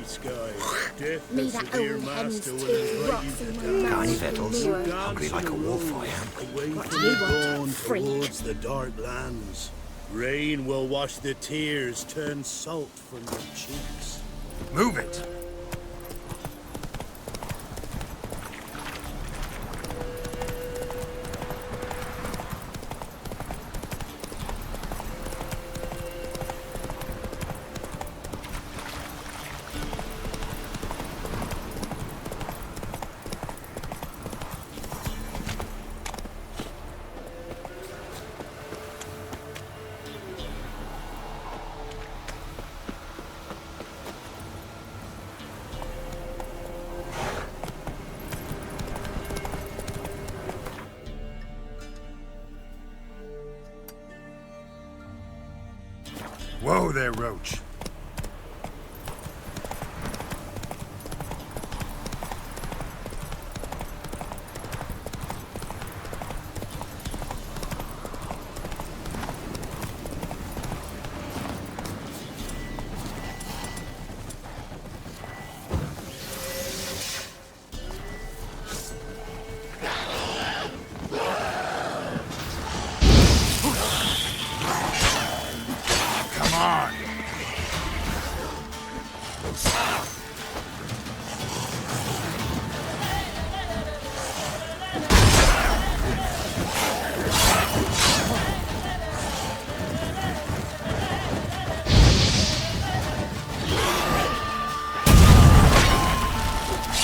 sky. Death Me the that severe old hen's master will teeth invite rots you in to my dance. mouth. Tiny Vettles, Mirror. hungry like a wolf I am. Away What from do you the want, dawn freak? towards the dark lands. Rain will wash the tears, turn salt from your cheeks. Move it! Whoa there, Roach. Come on!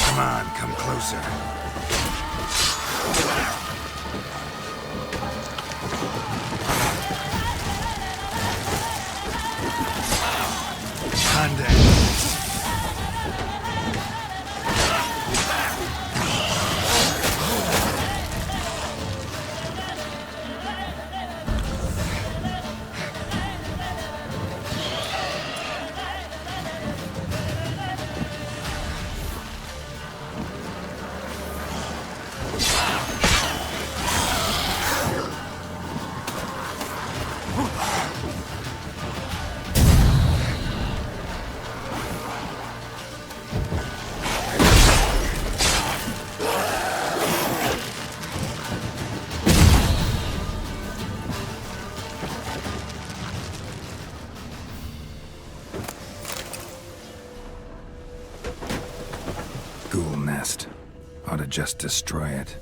Come on, come closer. Ghoul nest. Ought to just destroy it.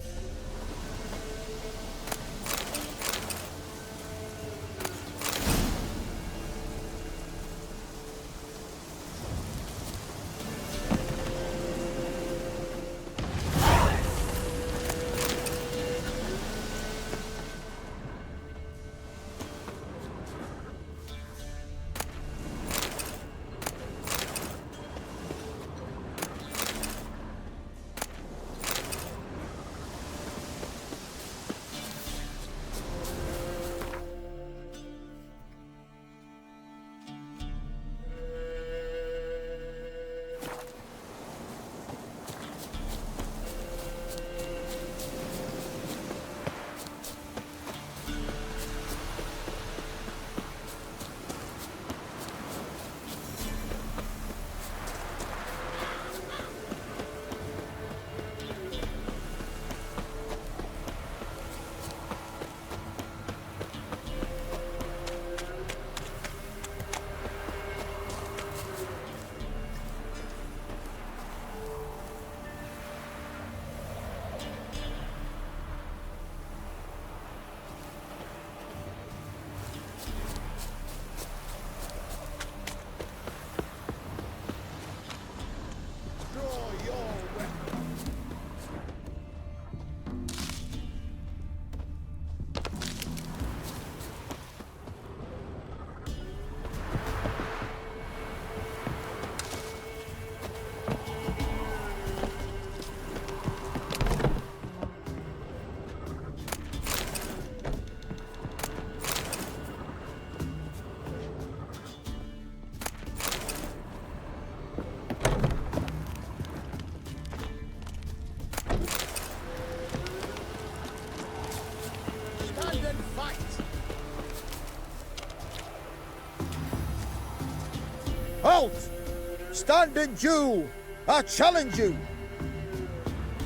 stand in due. I challenge you.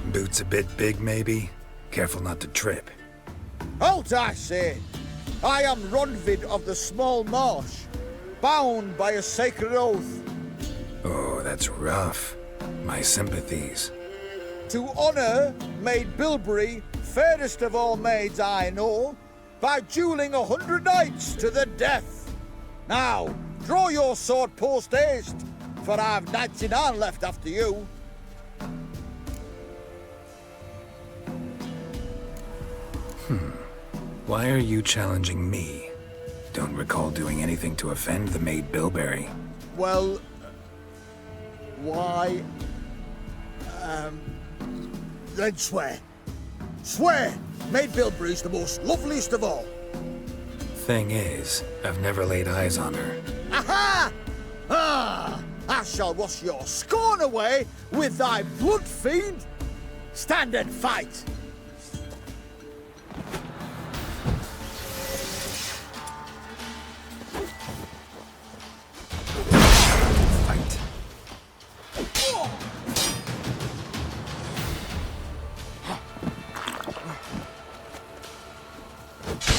Boots a bit big, maybe? Careful not to trip. Halt, I say. I am Ronvid of the Small Marsh, bound by a sacred oath. Oh, that's rough. My sympathies. To honour Maid Bilberry, fairest of all maids I know, by duelling 100 knights to the death. Now, draw your sword post haste, for I've 99 left after you. Why are you challenging me? Don't recall doing anything to offend the Maid Bilberry. Well, why? Then swear. Swear! Maid Bilberry's the most loveliest of all. Thing is, I've never laid eyes on her. Aha! Ah! I shall wash your scorn away with thy blood fiend. Stand and fight. Fight.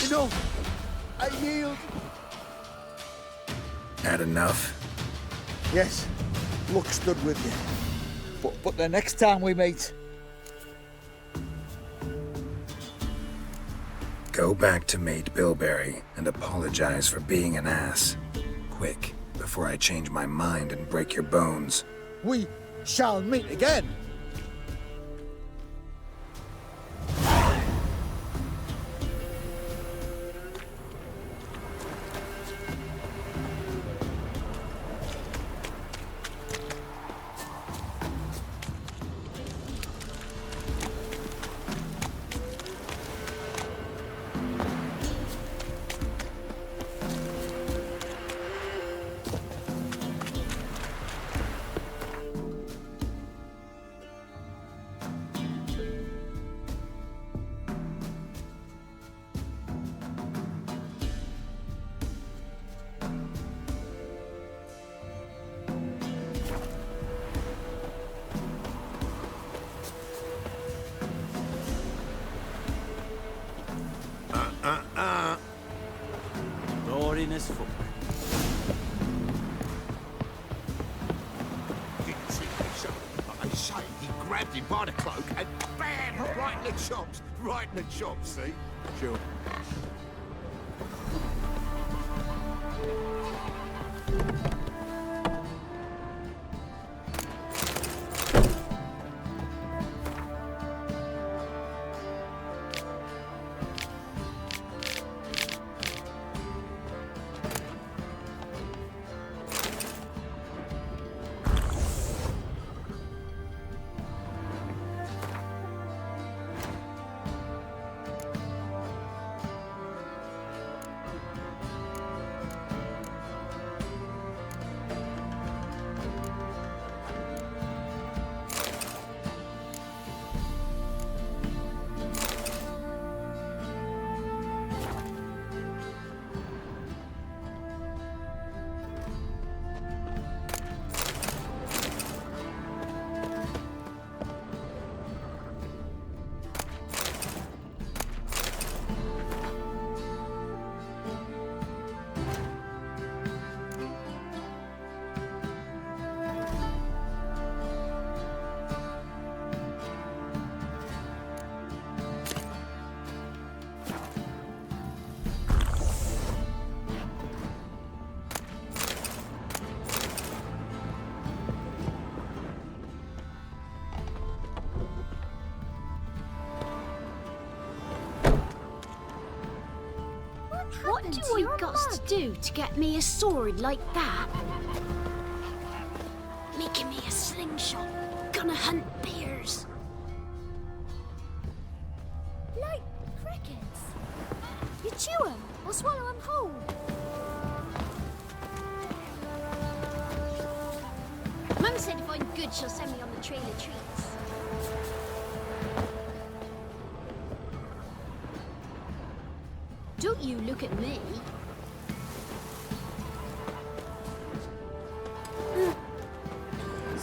Enough. I yield. Had enough? Yes, luck stood with you. But the next time we meet... Go back to Maid Bilberry and apologize for being an ass. Quick, before I change my mind and break your bones. We shall meet again. Roaring as fuck. Didn't see me, so I say he grabbed him by the cloak and bam! Right in the chops. Right in the chops, see? Sure. What do I got to do to get me a sword like that? Making me a slingshot, gonna hunt bears. Like crickets. You chew 'em or swallow 'em whole. Mum said if I'm good, she'll send me on the trail of treats. Don't you look at me.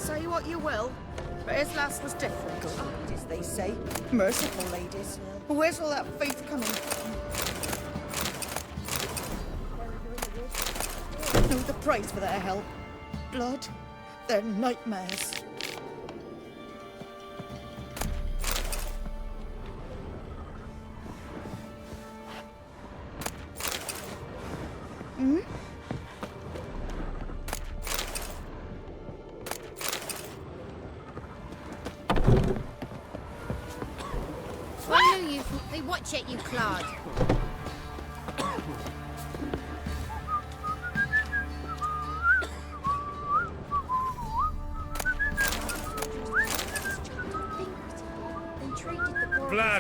Say what you will, but his last was different. Good ladies, they say. Merciful ladies. Where's all that faith coming from? Know the price for their help. Blood. They're nightmares. Watch it, you clod.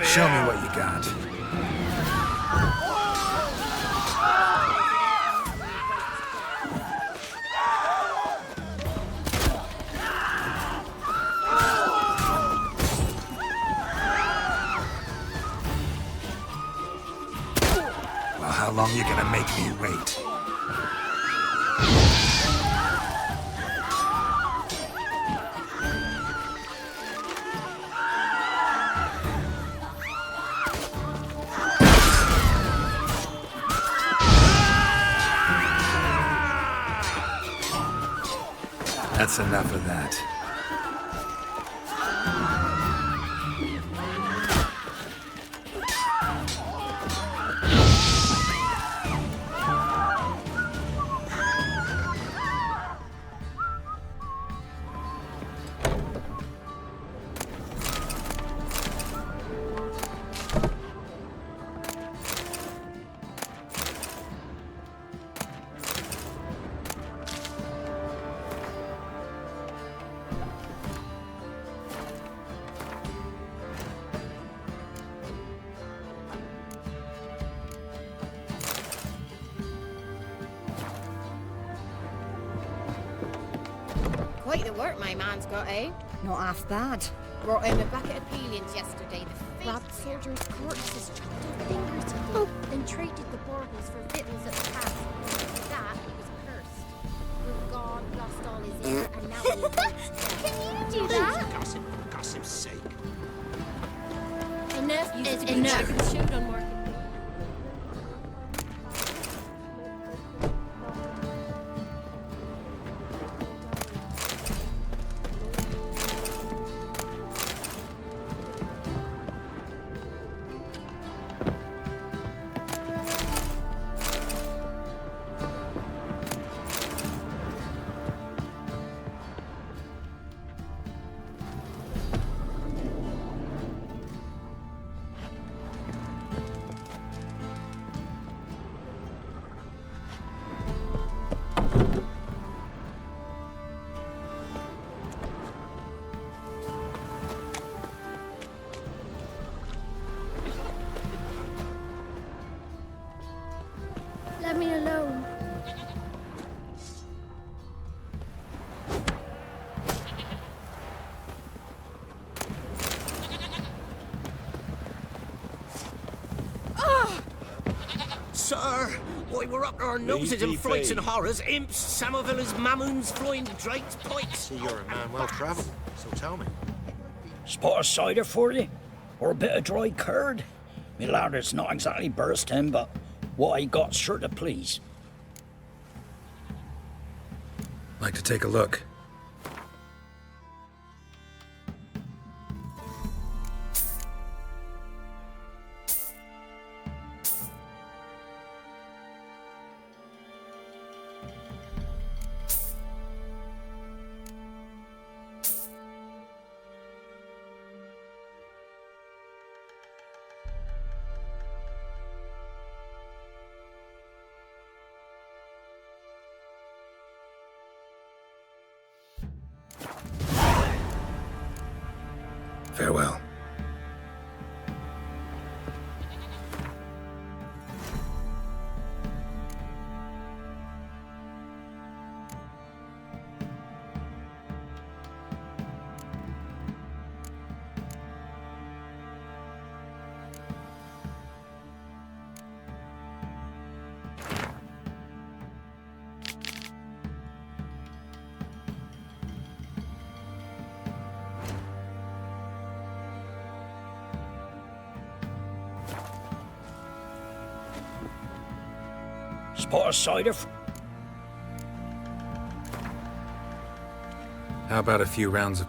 Show me what you got. How long you gonna make me wait? That's enough of that. Quite the work my man's got, eh? Not half bad. Brought him a bucket of peelings yesterday. The Robbed soldiers' corpses, chopped off fingers to them, then traded the borgers for victuals at the pass. For that, he was cursed. When God lost all his ear, and now he awaits death. Can you do that? Gossip's sake. Enough is enough. Shoot on market. Let me alone. Sir, we were up to our noses in frights and horrors, imps, Samovillas, mamoons, flying drakes, pikes. See, you're a man well travelled, so tell me. Spot of cider for you? Or a bit of dry curd? Me lad, it's not exactly bursting, but what I got's sure to please. Like to take a look. Farewell. Spot of cider. How about a few rounds of...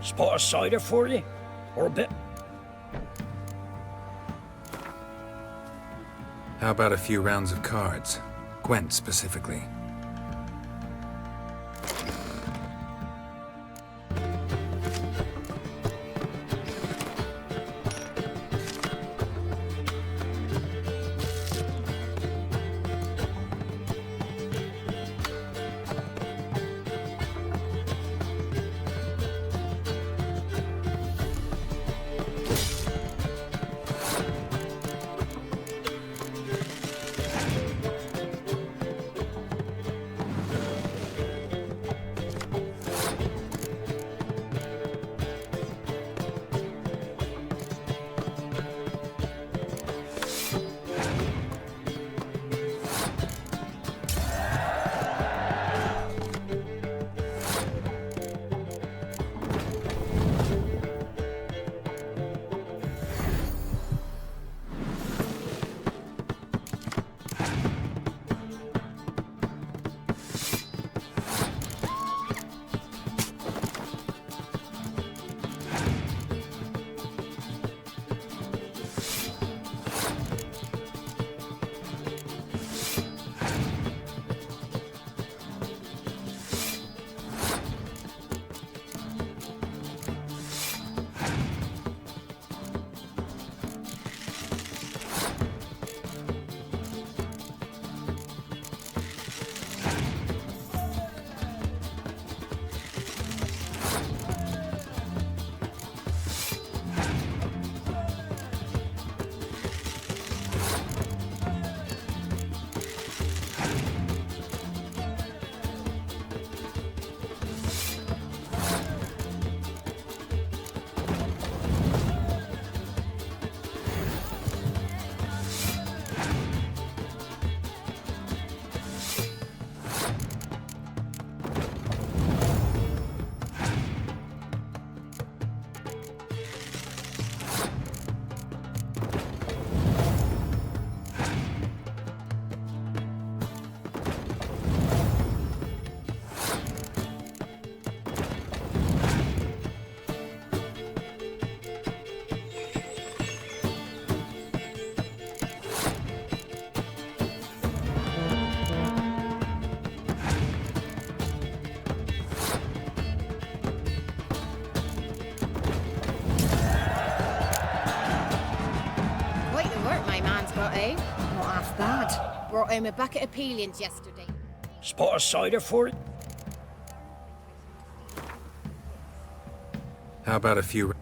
Spot of cider for you? Or a bit? How about a few rounds of cards? Gwent specifically. But eh? Not half bad. Brought home a bucket of peelings yesterday. Spot of cider for you? How about a few...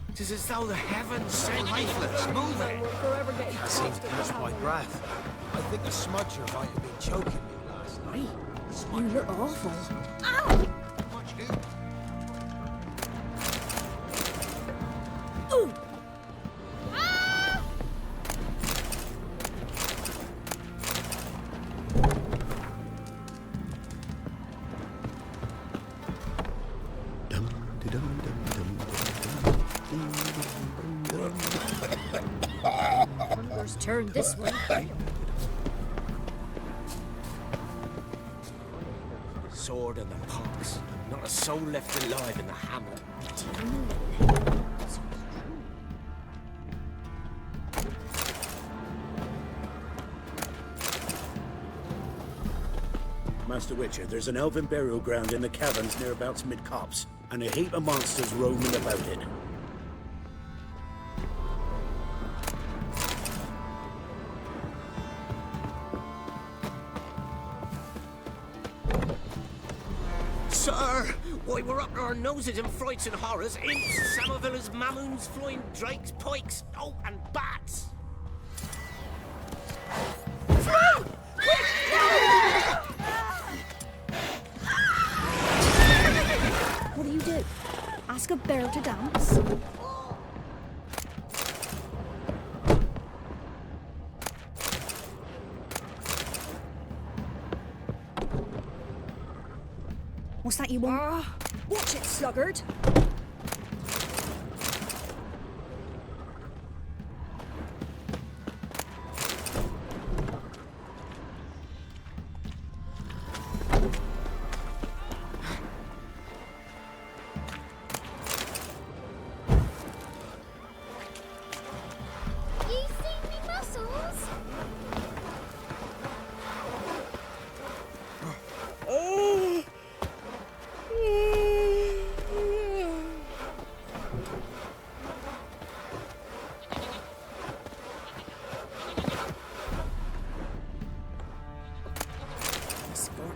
It is as though the heavens send leaflets moving. I seem to catch my breath. I think a smudger might have been choking me last night. You look awful. Much do. Ooh. Hunger's turned this way. Sword and the pox. Not a soul left alive in the hamlet. Master Witcher, there's an elven burial ground in the caverns nearabouts mid-copse, and a heap of monsters roaming about it. Sir, why we're up to our noses in frights and horrors, imps, Samovillers, mamoons, flying drakes, pikes, oh, and bats. What do you do? Ask a bear to dance? What's that you want? Watch it, sluggard!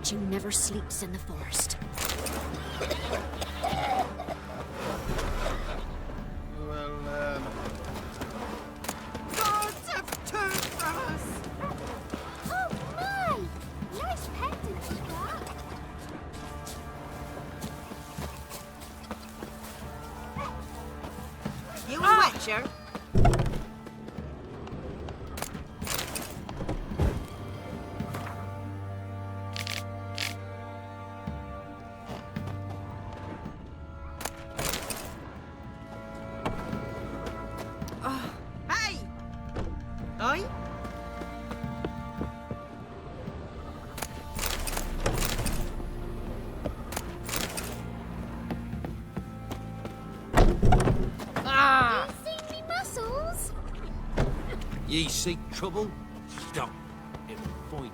watching never sleeps in the forest. Well, Gods have turned from us! Oh my! Nice pendant you got. You a wichter? Hey! Oi? You seen me muscles? Ye seek trouble? Stop. It will find you.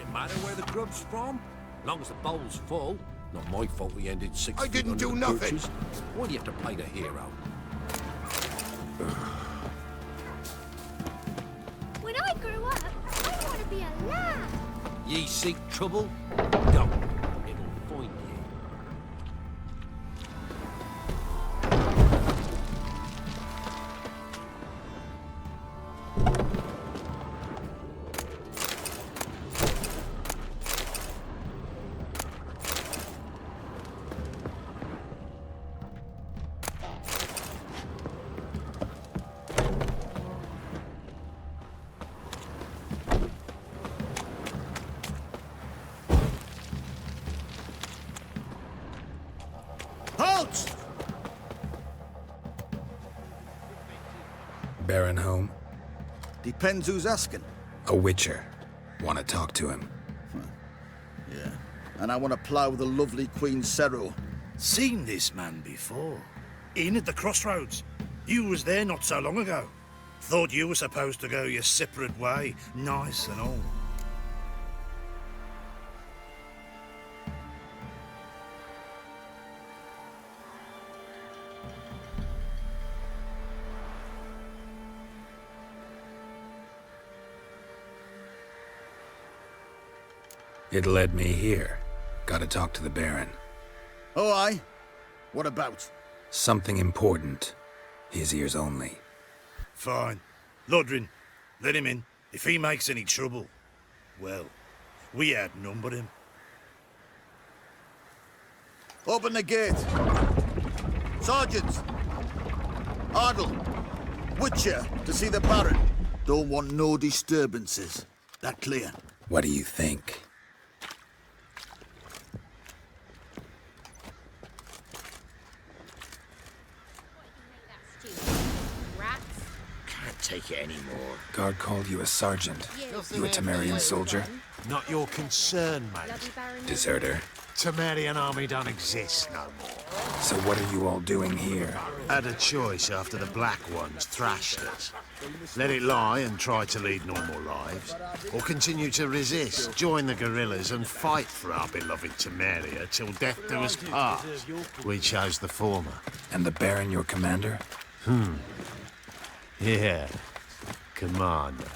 It matter where the grub's from? Long as the bowl's full. Not my fault we ended 6 I feet didn't under do the nothing. birches. Why do you have to play the hero? When I grew up, I want to be a lad. Ye seek trouble? Don't. It'll find you. Halt! Baron home? Depends who's asking. A witcher. Want to talk to him. Yeah. And I want to plough the lovely Queen Cero. Seen this man before. In at the crossroads. You was there not so long ago. Thought you were supposed to go your separate way, nice and all. It led me here. Gotta talk to the Baron. Oh, aye? What about? Something important. His ears only. Fine. Lodrin, let him in. If he makes any trouble, well, we outnumber him. Open the gate. Sergeant! Ardle! Witcher, to see the Baron. Don't want no disturbances. That clear? What do you think? Rats. Can't take it anymore. Guard called you a sergeant. You a Temerian soldier? not your concern, mate. Bloody Baron. Deserter. Temerian army don't exist no more. So what are you all doing here? Had a choice after the Black Ones thrashed us. Let it lie and try to lead normal lives, or continue to resist, join the guerrillas and fight for our beloved Temeria till death do us part. We chose the former. And the Baron your commander? Yeah, commander.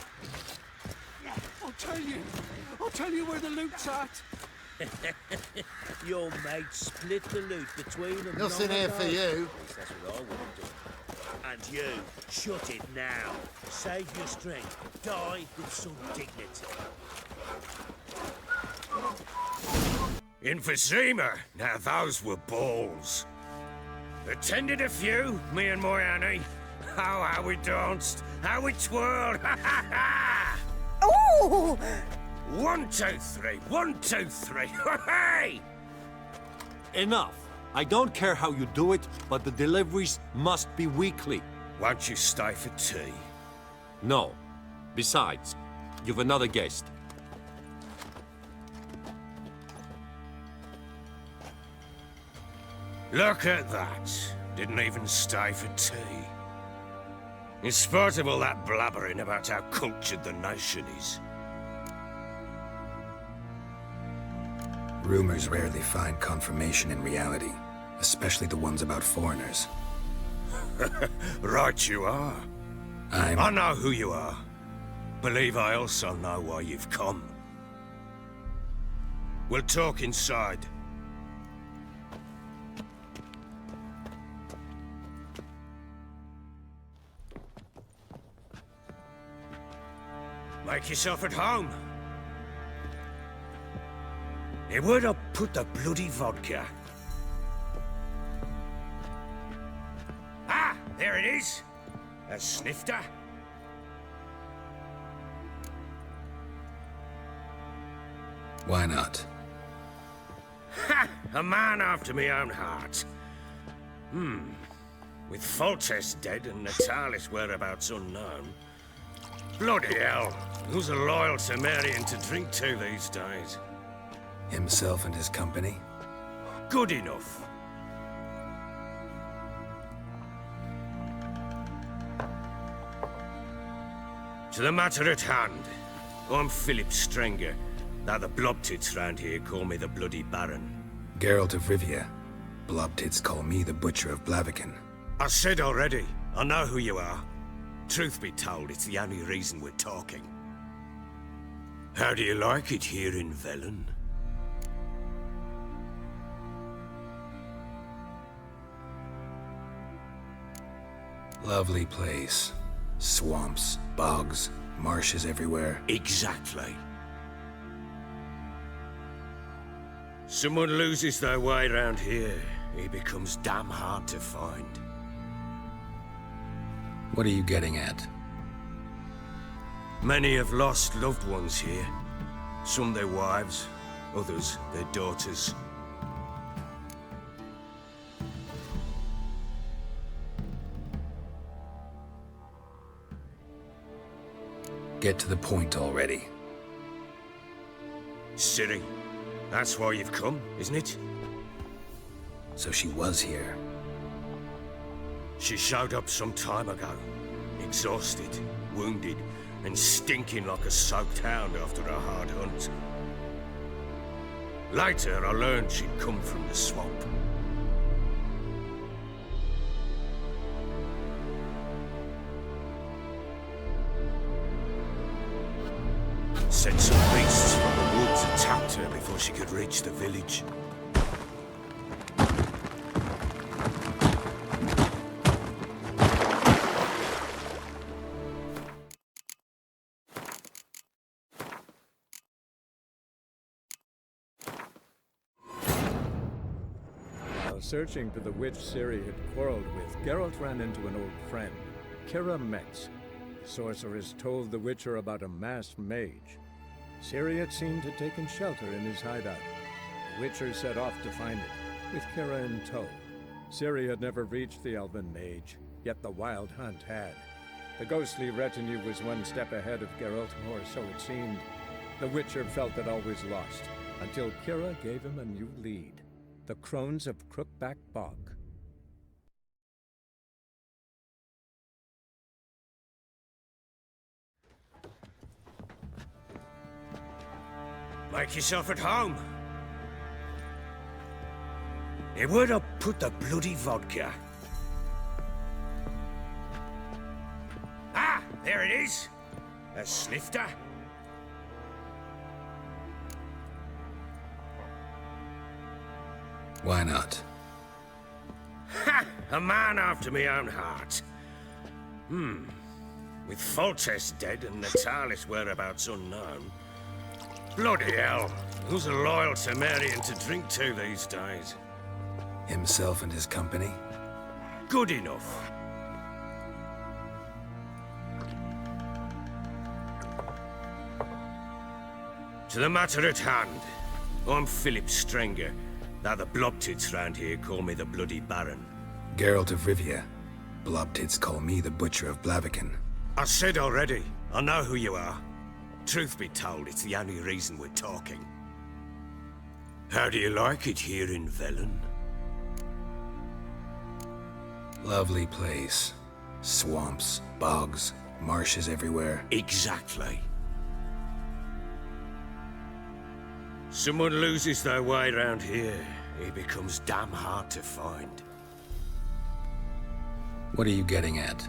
I'll tell you where the loot's at. Your mate split the loot between them. Nothing here for you. That's what I would have done. And you, shut it now. Save your strength. Die with some dignity. Emphysema. Now those were balls. Attended a few, me and my Annie. Oh, how we danced, how we twirled. Ha ha ha! Oh! 1, 2, 3. 1, 2, 3. Hey! Enough. I don't care how you do it, but the deliveries must be weekly. Won't you stay for tea? No. Besides, you've another guest. Look at that. Didn't even stay for tea. In spite of all that blabbering about how cultured the nation is. Rumors rarely find confirmation in reality, especially the ones about foreigners. Right you are. I'm... I know who you are. Believe I also know why you've come. We'll talk inside. Make yourself at home. Hey, where'd I put the bloody vodka? Ah, there it is. A snifter. Why not? Ha! A man after my own heart. With Foltest dead and Natalis whereabouts unknown. Bloody hell. Who's a loyal Cimmerian to drink to these days? Himself and his company? Good enough. To the matter at hand. I'm Philip Strenger. Now the blobtits round here call me the Bloody Baron. Geralt of Rivia. Blobtits call me the Butcher of Blaviken. I said already, I know who you are. Truth be told, it's the only reason we're talking. How do you like it here in Velen? Lovely place. Swamps, bogs, marshes everywhere. Exactly. Someone loses their way around here, he becomes damn hard to find. What are you getting at? Many have lost loved ones here. Some their wives, others their daughters. Get to the point already. Ciri, that's why you've come, isn't it? So she was here. She showed up some time ago. Exhausted, wounded, and stinking like a soaked hound after a hard hunt. Later, I learned she'd come from the swamp. Said some beasts from the woods attacked her before she could reach the village. While searching for the witch Ciri had quarreled with, Geralt ran into an old friend, Kira Metz. The sorceress told the Witcher about a masked mage. Ciri had seemed to have taken shelter in his hideout. The Witcher set off to find it, with Kira in tow. Ciri had never reached the elven mage, yet the wild hunt had. The ghostly retinue was one step ahead of Geralt, or so it seemed. The Witcher felt that all was lost, until Kira gave him a new lead. The Crones of Crookback Bog. Make yourself at home. Hey, where'd I put the bloody vodka? Ah, there it is. A snifter. Why not? Ha! A man after my own heart. With Foltest dead and Natalis whereabouts unknown. Bloody hell. Who's a loyal Cimmerian to drink to these days? Himself and his company? Good enough. To the matter at hand. I'm Philip Strenger. Now the blobtits round here call me the Bloody Baron. Geralt of Rivia. Blobtits call me the Butcher of Blaviken. I said already, I know who you are. Truth be told, it's the only reason we're talking. How do you like it here in Velen? Lovely place. Swamps, bogs, marshes everywhere. Exactly. Someone loses their way around here, he becomes damn hard to find. What are you getting at?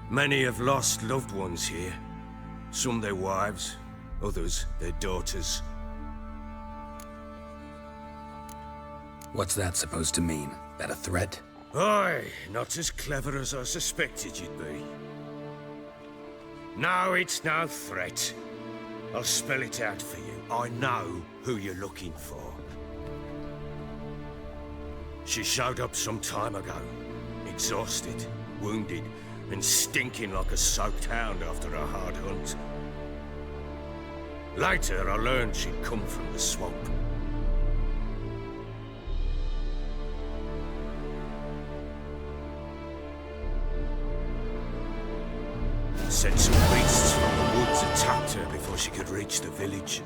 Many have lost loved ones here. Some their wives, others their daughters. What's that supposed to mean? That a threat? Aye, not as clever as I suspected you'd be. No, it's no threat. I'll spell it out for you. I know who you're looking for. She showed up some time ago, exhausted, wounded, and stinking like a soaked hound after a hard hunt. Later, I learned she'd come from the swamp. Said some beasts from the woods attacked her before she could reach the village.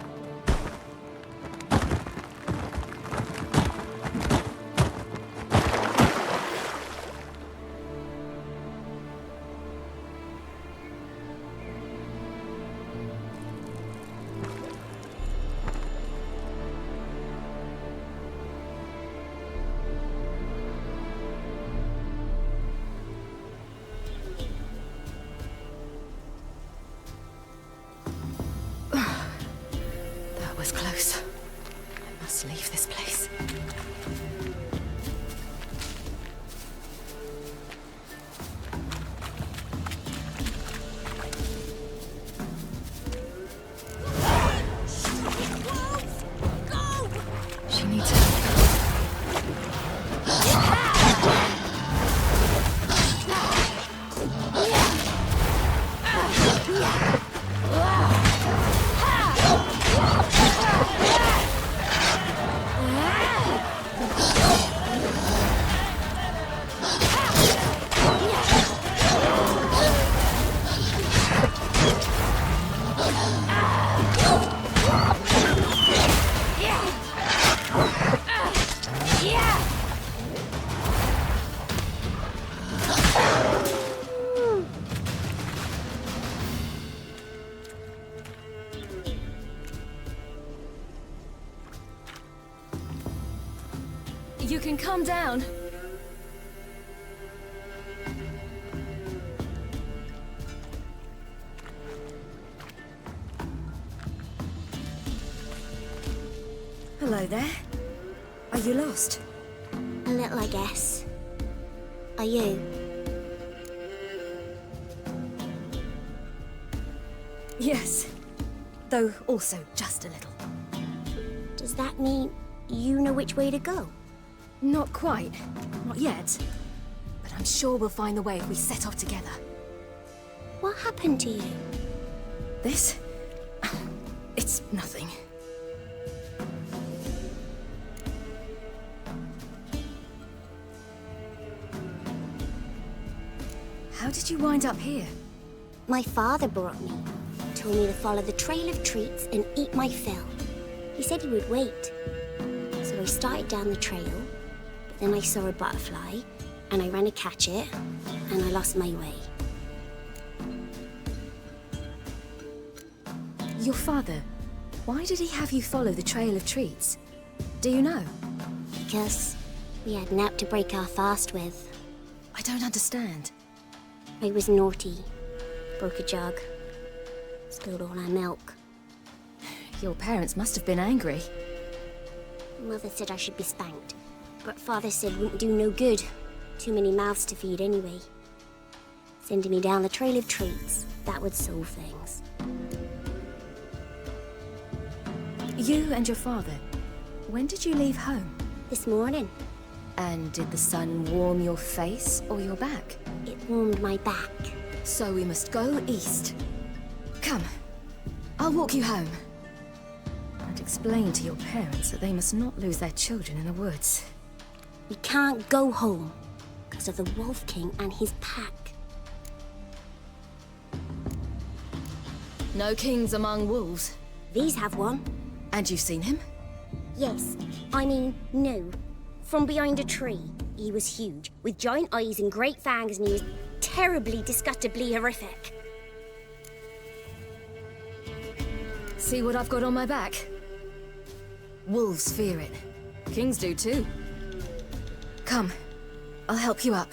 Was close. I must leave this place. She needs help. You can calm down. Hello there. Are you lost? A little, I guess. Are you? Yes. Though also just a little. Does that mean you know which way to go? Not quite. Not yet. But I'm sure we'll find the way if we set off together. What happened to you? This? It's nothing. How did you wind up here? My father brought me. Told me to follow the trail of treats and eat my fill. He said he would wait. So I started down the trail, but then I saw a butterfly, and I ran to catch it, and I lost my way. Your father, why did he have you follow the trail of treats? Do you know? Because we had naught to break our fast with. I don't understand. I was naughty. Broke a jug. Spilled all our milk. Your parents must have been angry. Mother said I should be spanked, but Father said wouldn't do no good. Too many mouths to feed anyway. Sending me down the trail of treats, that would solve things. You and your father, when did you leave home? This morning. And did the sun warm your face or your back? It warmed my back. So we must go east. Come, I'll walk you home. And explain to your parents that they must not lose their children in the woods. We can't go home because of the Wolf King and his pack. No kings among wolves. These have one. And you've seen him? Yes. I mean, no. From behind a tree. He was huge, with giant eyes and great fangs, and he was terribly, disgustingly horrific. See what I've got on my back? Wolves fear it. Kings do too. Come, I'll help you up.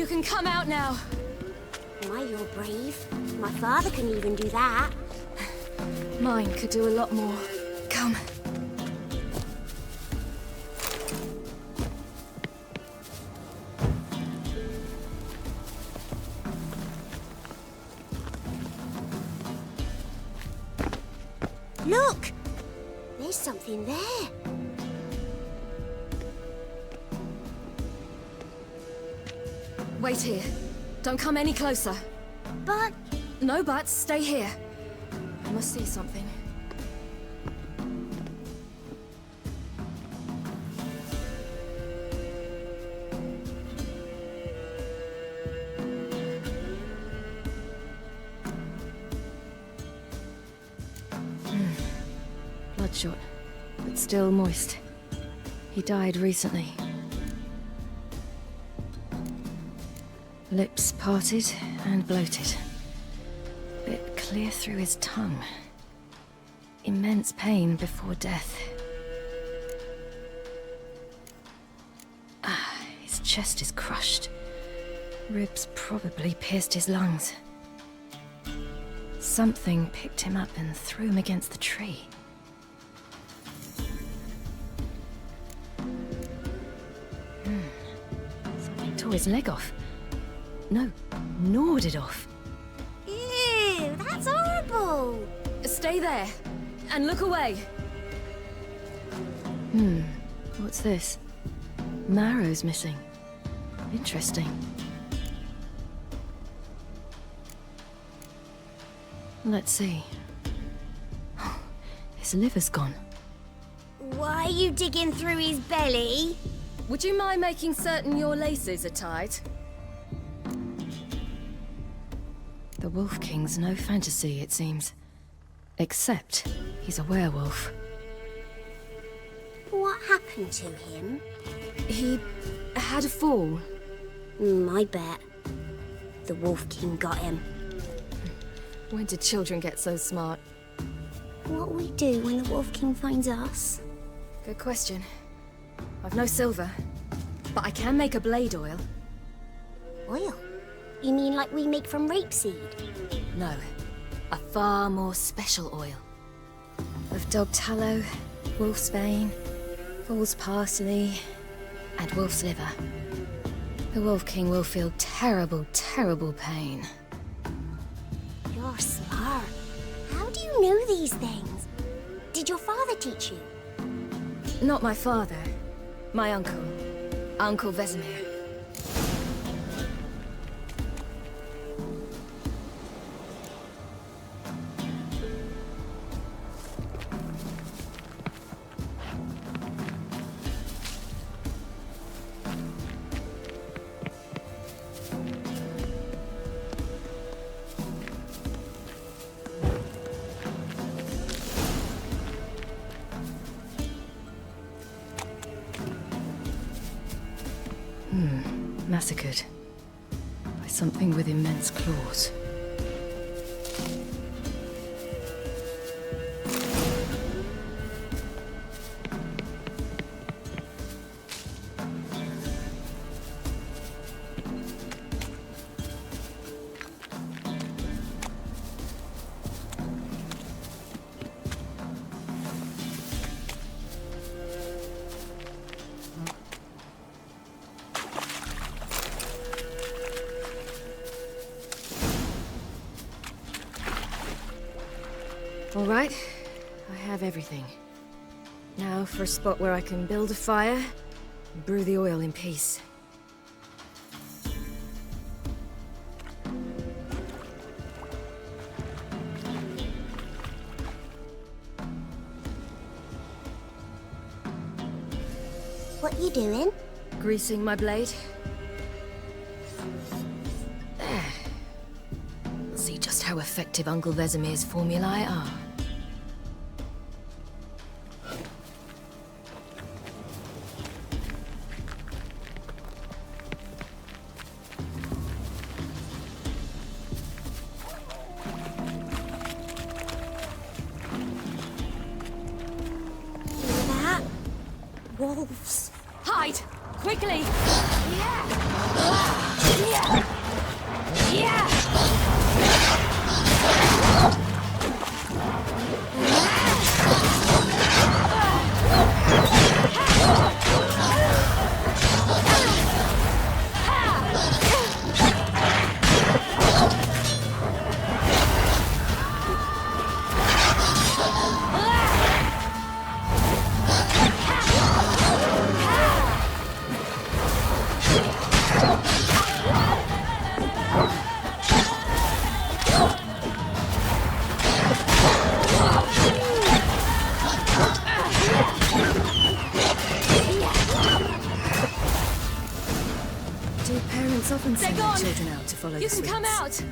You can come out now. My, you're brave. My father couldn't even do that. Mine could do a lot more. Come. Look! There's something there. Wait here. Don't come any closer. But... No buts. Stay here. I must see something. Bloodshot, but still moist. He died recently. Lips parted and bloated. Bit clear through his tongue. Immense pain before death. His chest is crushed. Ribs probably pierced his lungs. Something picked him up and threw him against the tree. Something tore his leg off. No, gnawed it off. Ew, that's horrible! Stay there, and look away. What's this? Marrow's missing. Interesting. Let's see. His liver's gone. Why are you digging through his belly? Would you mind making certain your laces are tied? The Wolf King's no fantasy, it seems. Except he's a werewolf. What happened to him? He had a fall. I bet. The Wolf King got him. When did children get so smart? What we do when the Wolf King finds us? Good question. I've no silver, but I can make a blade oil. Oil? You mean like we make from rapeseed? No, a far more special oil. Of dog tallow, wolf's bane, fool's parsley, and wolf's liver. The Wolf King will feel terrible, terrible pain. You're smart. How do you know these things? Did your father teach you? Not my father. My uncle. Uncle Vesemir. Massacred by something with immense claws. All right, I have everything. Now for a spot where I can build a fire and brew the oil in peace. What you doing? Greasing my blade. There. We'll see just how effective Uncle Vesemir's formulae are. Wolves. Hide! Quickly! Often send their children out to follow the can come out.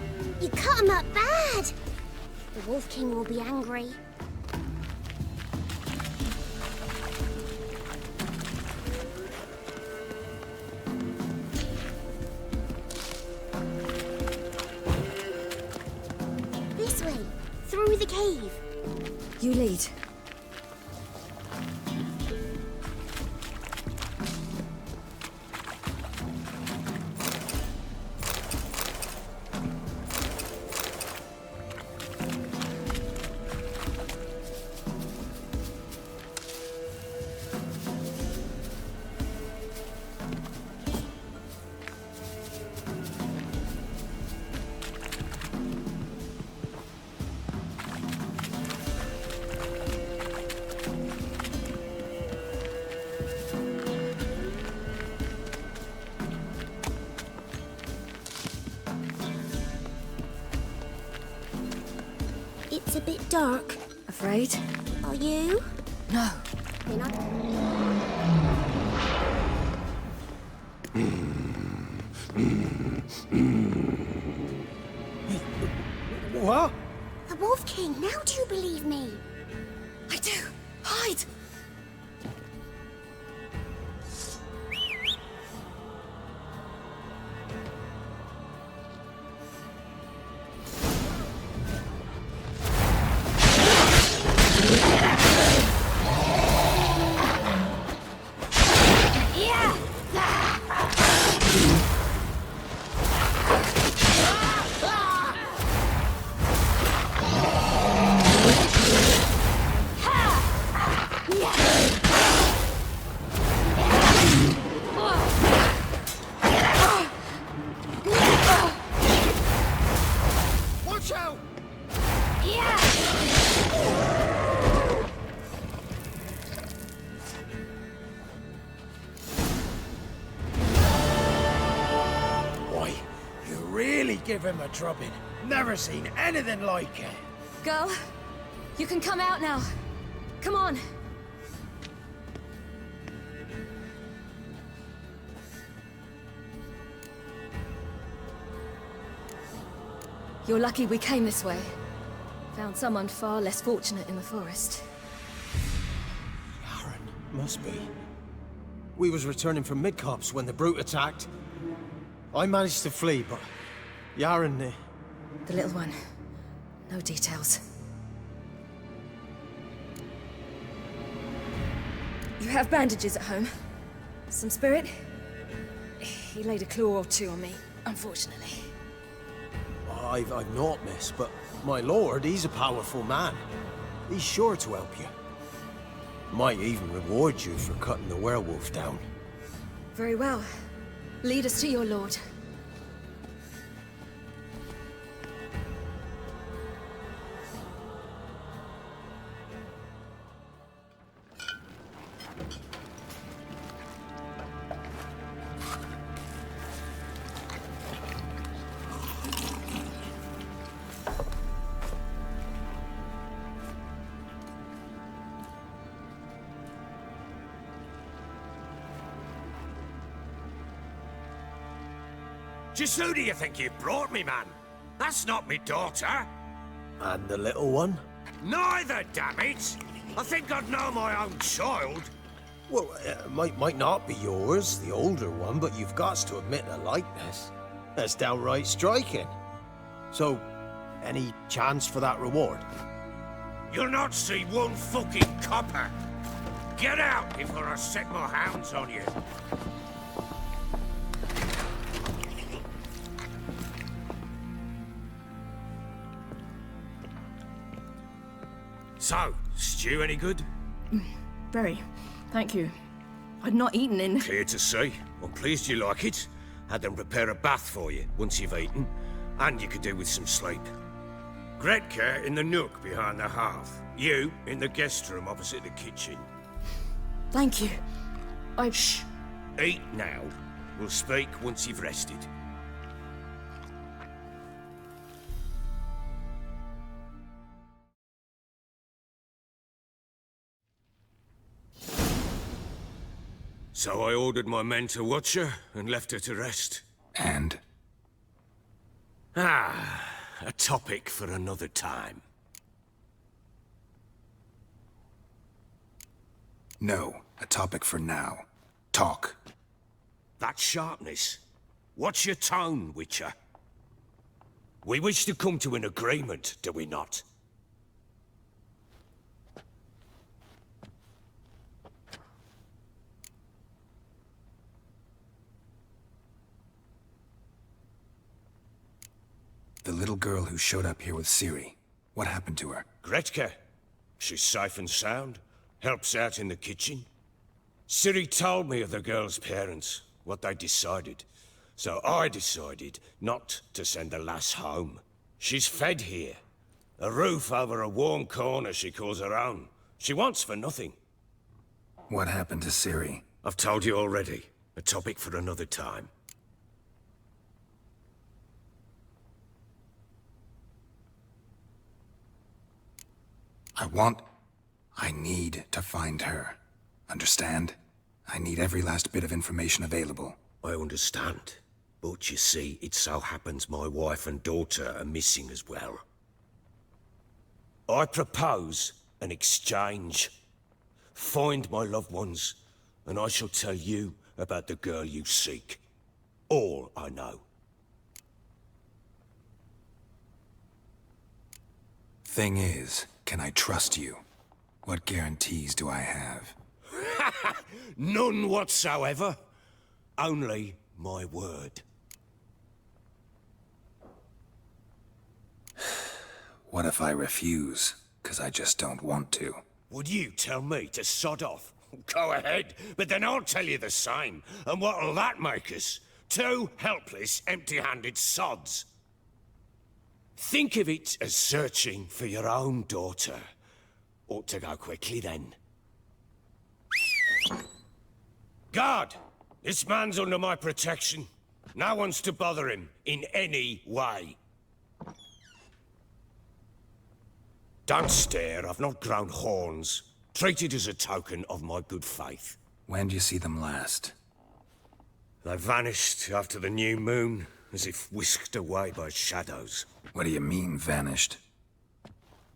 You cut him up bad. The Wolf King will be angry. This way, through the cave. You lead. It's a bit dark. Afraid? Are you? No. Then I... What? The Wolf King, now do you believe me? I do. Hide! Give him a drubbing. Never seen anything like it. Girl, you can come out now. Come on. You're lucky we came this way. Found someone far less fortunate in the forest. Aaron, must be. We was returning from Midcops when the brute attacked. I managed to flee, but Yaren... The little one. No details. You have bandages at home? Some spirit? He laid a claw or two on me, unfortunately. I've not, miss, but my lord, he's a powerful man. He's sure to help you. Might even reward you for cutting the werewolf down. Very well. Lead us to your lord. Just who do you think you brought me, man? That's not me daughter. And the little one? Neither, damn it! I think I'd know my own child. Well, might not be yours, the older one, but you've got to admit a likeness. That's downright striking. So, any chance for that reward? You'll not see one fucking copper. Get out before I set my hounds on you. So, stew any good? Very. Thank you. I'd not eaten in... Clear to see. I'm pleased you like it. Had them prepare a bath for you once you've eaten, and you could do with some sleep. Gretka in the nook behind the hearth. You in the guest room opposite the kitchen. Thank you. Shh. Eat now. We'll speak once you've rested. So I ordered my men to watch her and left her to rest. And? A topic for another time. No, a topic for now. Talk. That sharpness. What's your tone, Witcher? We wish to come to an agreement, do we not? The little girl who showed up here with Ciri. What happened to her? Gretka. She's safe and sound. Helps out in the kitchen. Ciri told me of the girl's parents, what they decided. So I decided not to send the lass home. She's fed here. A roof over a warm corner she calls her own. She wants for nothing. What happened to Ciri? I've told you already. A topic for another time. I need to find her. Understand? I need every last bit of information available. I understand. But you see, it so happens my wife and daughter are missing as well. I propose an exchange. Find my loved ones, and I shall tell you about the girl you seek. All I know. Thing is, can I trust you? What guarantees do I have? None whatsoever. Only my word. What if I refuse? 'Cause I just don't want to. Would you tell me to sod off? Go ahead, but then I'll tell you the same. And what'll that make us? Two helpless, empty-handed sods. Think of it as searching for your own daughter. Ought to go quickly, then. Guard! This man's under my protection. No one's to bother him in any way. Don't stare, I've not grown horns. Treat it as a token of my good faith. When do you see them last? They vanished after the new moon, as if whisked away by shadows. What do you mean, vanished?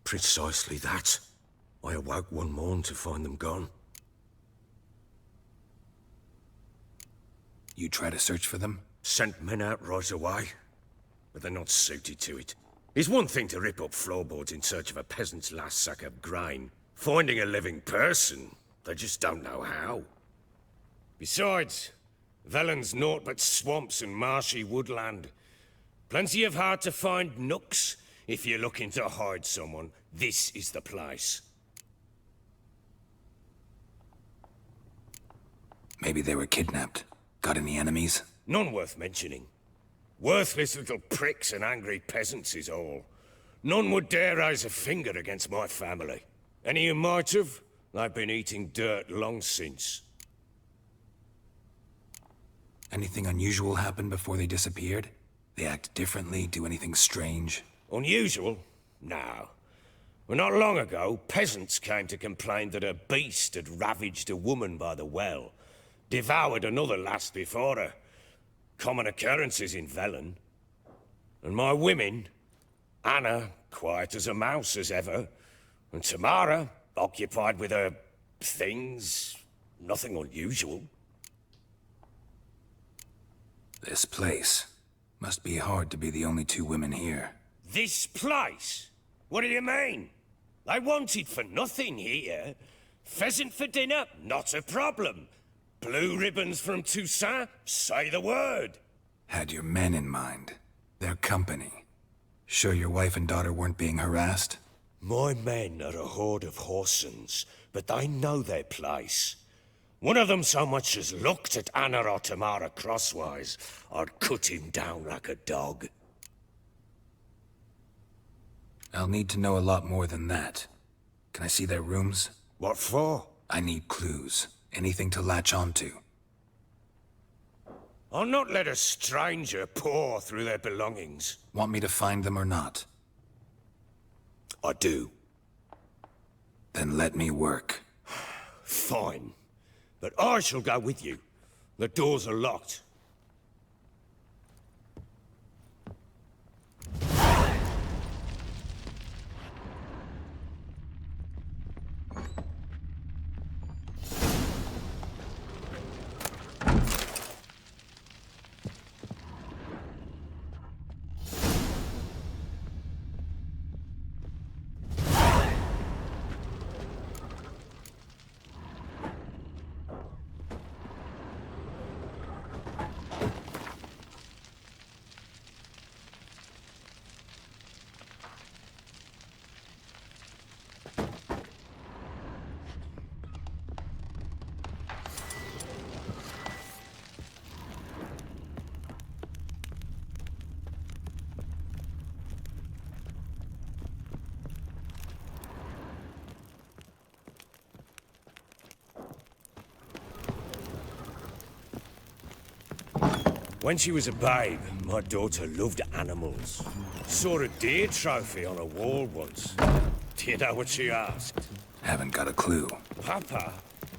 Precisely that. I awoke one morn to find them gone. You try to search for them? Sent men out right away, but they're not suited to it. It's one thing to rip up floorboards in search of a peasant's last sack of grain. Finding a living person, they just don't know how. Besides, Velen's naught but swamps and marshy woodland. Plenty of hard-to-find nooks. If you're looking to hide someone, this is the place. Maybe they were kidnapped. Got any enemies? None worth mentioning. Worthless little pricks and angry peasants is all. None would dare raise a finger against my family. Any who might have, they've been eating dirt long since. Anything unusual happen before they disappeared? They act differently, do anything strange? Unusual? No. Well, not long ago, peasants came to complain that a beast had ravaged a woman by the well. Devoured another lass before her. Common occurrences in Velen. And my women, Anna, quiet as a mouse as ever, and Tamara, occupied with her things, nothing unusual. This place. Must be hard to be the only two women here. This place? What do you mean? They wanted for nothing here. Pheasant for dinner? Not a problem. Blue ribbons from Toussaint? Say the word. Had your men in mind. Their company. Sure your wife and daughter weren't being harassed? My men are a horde of horsens, but they know their place. One of them so much as looked at Anna or Tamara crosswise, I'd cut him down like a dog. I'll need to know a lot more than that. Can I see their rooms? What for? I need clues. Anything to latch onto. I'll not let a stranger pore through their belongings. Want me to find them or not? I do. Then let me work. Fine. But I shall go with you. The doors are locked. When she was a babe, my daughter loved animals. Saw a deer trophy on a wall once. Do you know what she asked? Haven't got a clue. Papa,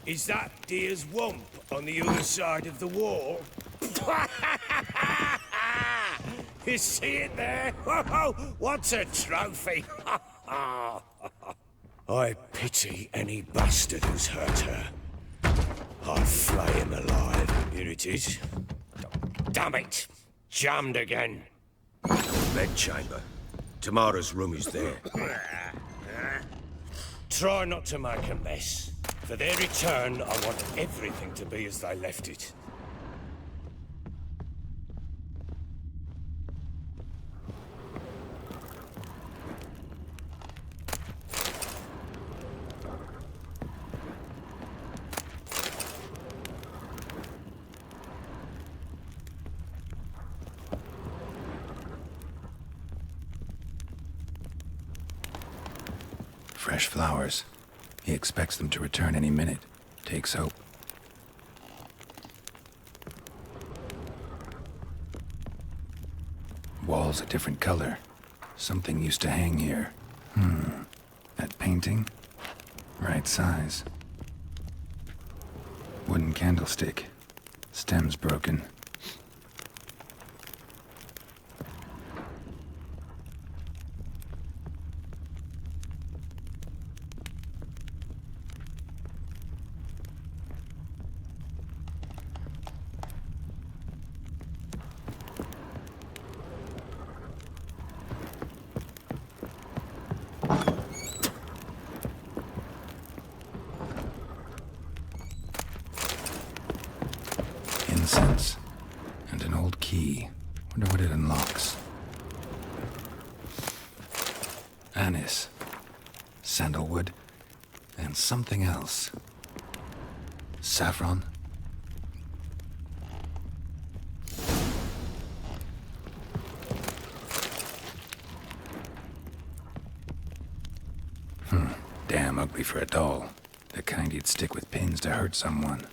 is that deer's wump on the other side of the wall? You see it there? What's a trophy? I pity any bastard who's hurt her. I'll flay him alive. Here it is. Damn it! Jammed again. Bedchamber. Tamara's room is there. Try not to make a mess. For their return, I want everything to be as they left it. Fresh flowers. He expects them to return any minute. Takes hope. Walls a different color. Something used to hang here. That painting? Right size. Wooden candlestick. Stem's broken. Incense. And an old key. Wonder what it unlocks. Anise. Sandalwood. And something else. Saffron. Damn ugly for a doll. The kind you'd stick with pins to hurt someone.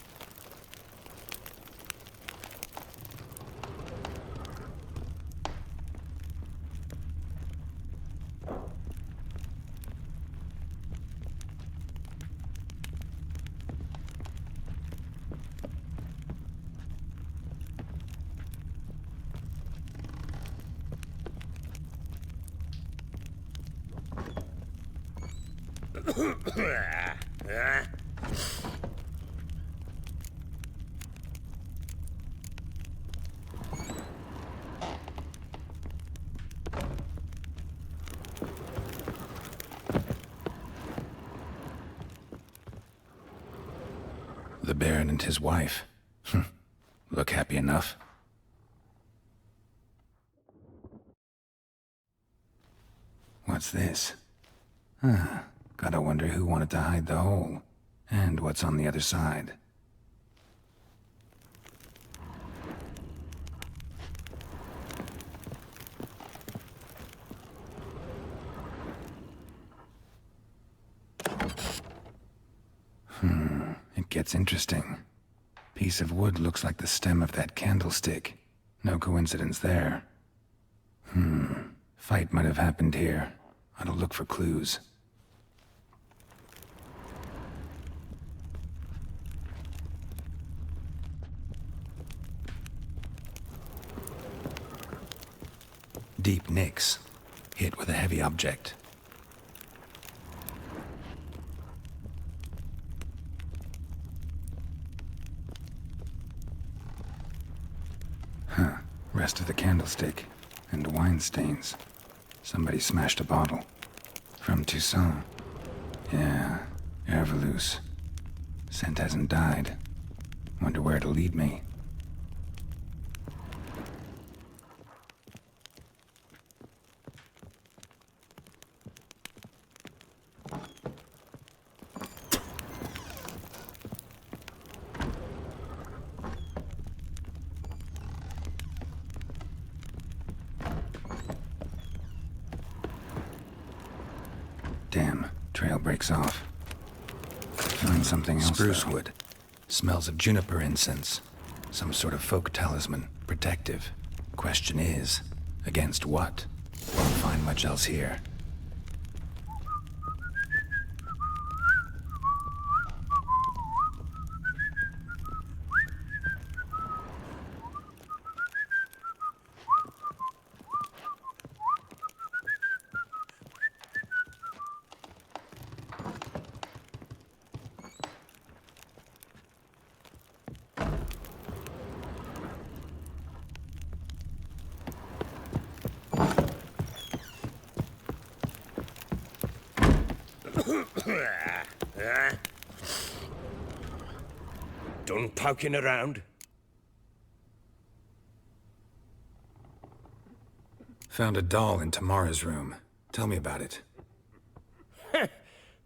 The Baron and his wife. Look happy enough. What's this? Gotta wonder who wanted to hide the hole, and what's on the other side. It gets interesting. Piece of wood looks like the stem of that candlestick. No coincidence there. Fight might have happened here. Ought to look for clues. Deep nicks. Hit with a heavy object. Rest of the candlestick. And wine stains. Somebody smashed a bottle. From Toussaint. Yeah, Herveloos. Scent hasn't died. Wonder where it'll lead me. Damn, trail breaks off. Find something else. Spruce wood. Smells of juniper incense. Some sort of folk talisman. Protective. Question is, against what? Won't find much else here. Done poking around? Found a doll in Tamara's room. Tell me about it.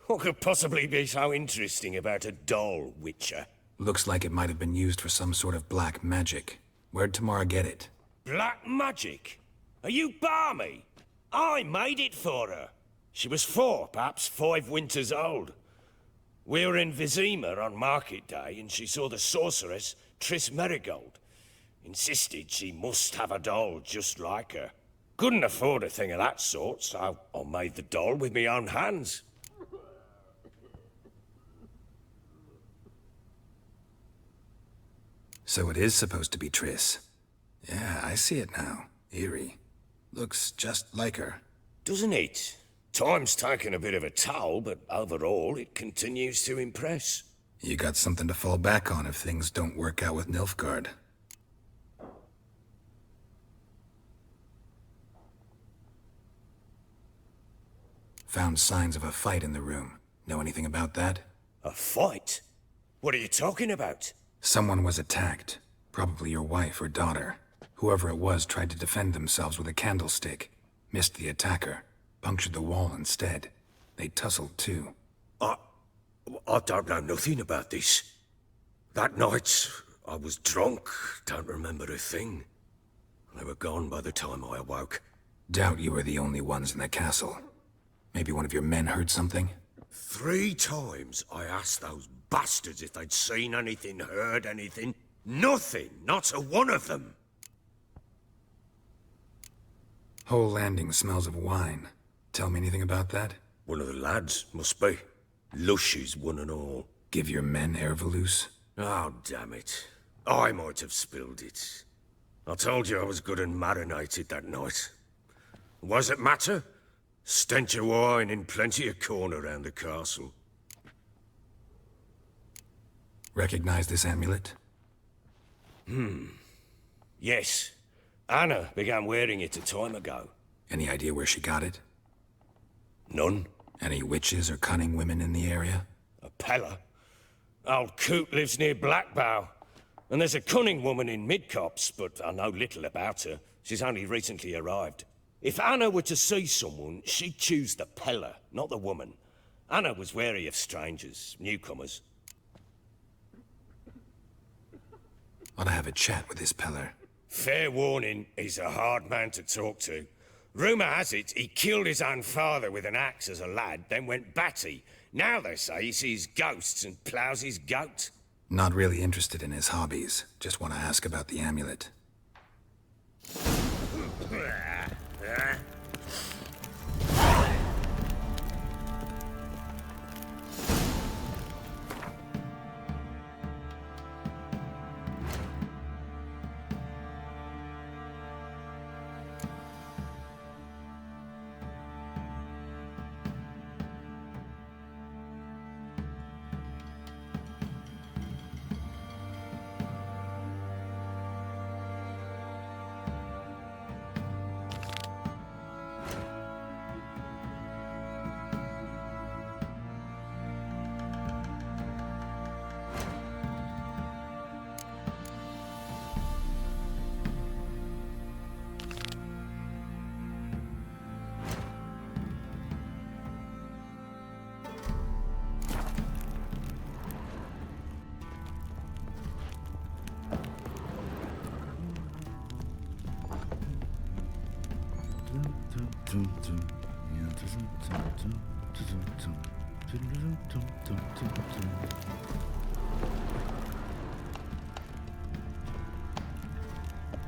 What could possibly be so interesting about a doll, Witcher? Looks like it might have been used for some sort of black magic. Where'd Tamara get it? Black magic? Are you balmy? I made it for her. She was 4, perhaps 5 winters old. We were in Vizima on market day, and she saw the sorceress, Triss Merigold. Insisted she must have a doll just like her. Couldn't afford a thing of that sort, so I made the doll with my own hands. So it is supposed to be Triss. Yeah, I see it now. Eerie. Looks just like her. Doesn't it? Time's taken a bit of a toll, but overall, it continues to impress. You got something to fall back on if things don't work out with Nilfgaard. Found signs of a fight in the room. Know anything about that? A fight? What are you talking about? Someone was attacked. Probably your wife or daughter. Whoever it was tried to defend themselves with a candlestick. Missed the attacker. Punctured the wall instead. They tussled too. I don't know nothing about this. That night, I was drunk, don't remember a thing. They were gone by the time I awoke. Doubt you were the only ones in the castle. Maybe one of your men heard something? 3 times I asked those bastards if they'd seen anything, heard anything. Nothing, not a one of them. Whole landing smells of wine. Tell me anything about that? One of the lads, must be. Lushes, one and all. Give your men Herveloos? Oh, damn it. I might have spilled it. I told you I was good and marinated that night. What does it matter? Stench of wine in plenty of corn around the castle. Recognize this amulet? Yes. Anna began wearing it a time ago. Any idea where she got it? None. Any witches or cunning women in the area? A Pella. Old Coot lives near Blackbow. And there's a cunning woman in Midcopse, but I know little about her. She's only recently arrived. If Anna were to see someone, she'd choose the peller, not the woman. Anna was wary of strangers, newcomers. Ought to have a chat with this peller. Fair warning, he's a hard man to talk to. Rumour has it he killed his own father with an axe as a lad, then went batty. Now they say he sees ghosts and ploughs his goat. Not really interested in his hobbies. Just want to ask about the amulet.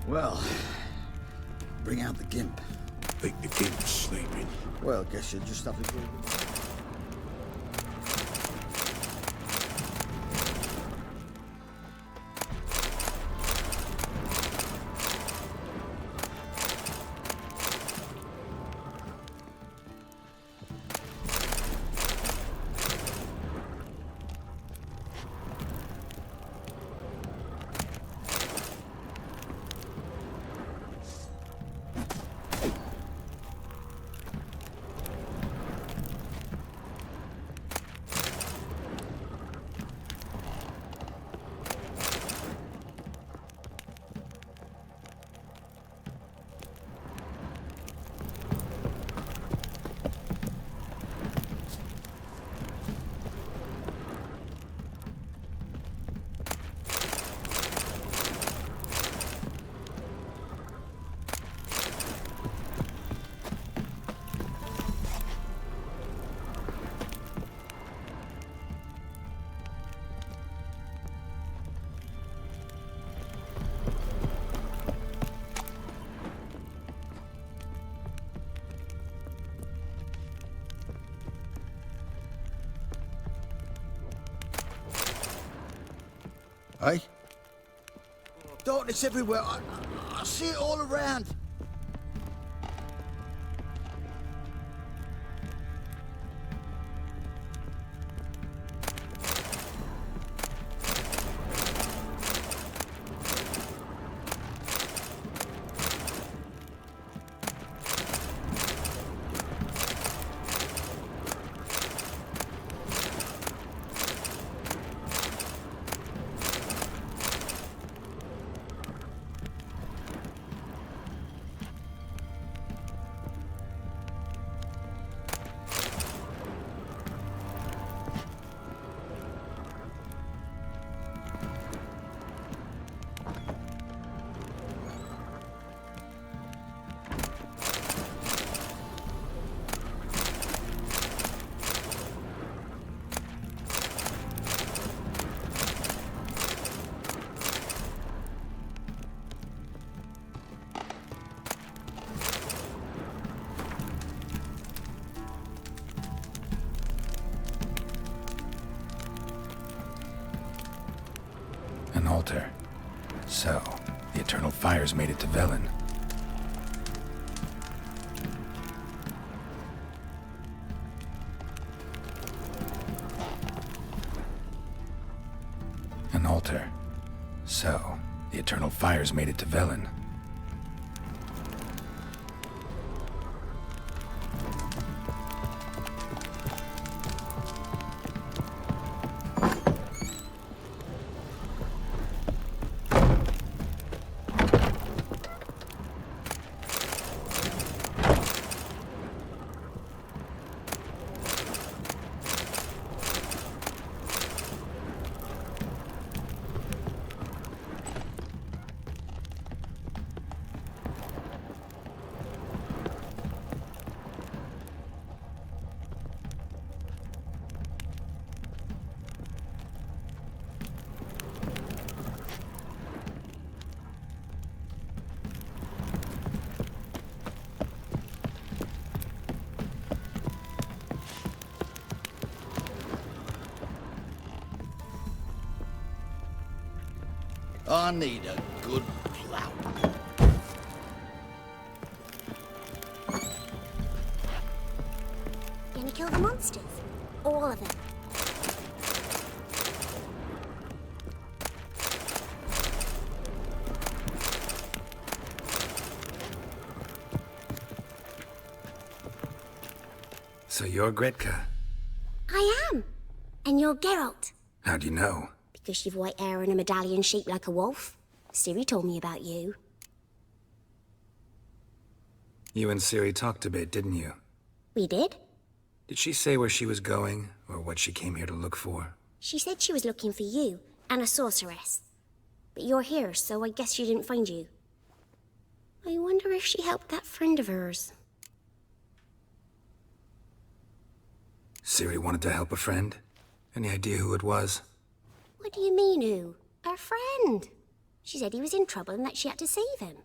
Well, bring out the gimp. Think the gimp's sleeping. Well, guess you'll just have to go. Hey? Darkness everywhere. I see it all around. An altar. So, the eternal fires made it to Velen. An altar. So, the eternal fires made it to Velen. I need a good plow. Gonna kill the monsters? All of them. So you're Gretka? I am. And you're Geralt. How do you know? Because you've white hair and a medallion shaped like a wolf. Ciri told me about you. You and Ciri talked a bit, didn't you? We did? Did she say where she was going, or what she came here to look for? She said she was looking for you and a sorceress. But you're here, so I guess she didn't find you. I wonder if she helped that friend of hers. Ciri wanted to help a friend? Any idea who it was? What do you mean, who? Our friend. She said he was in trouble and that she had to save him.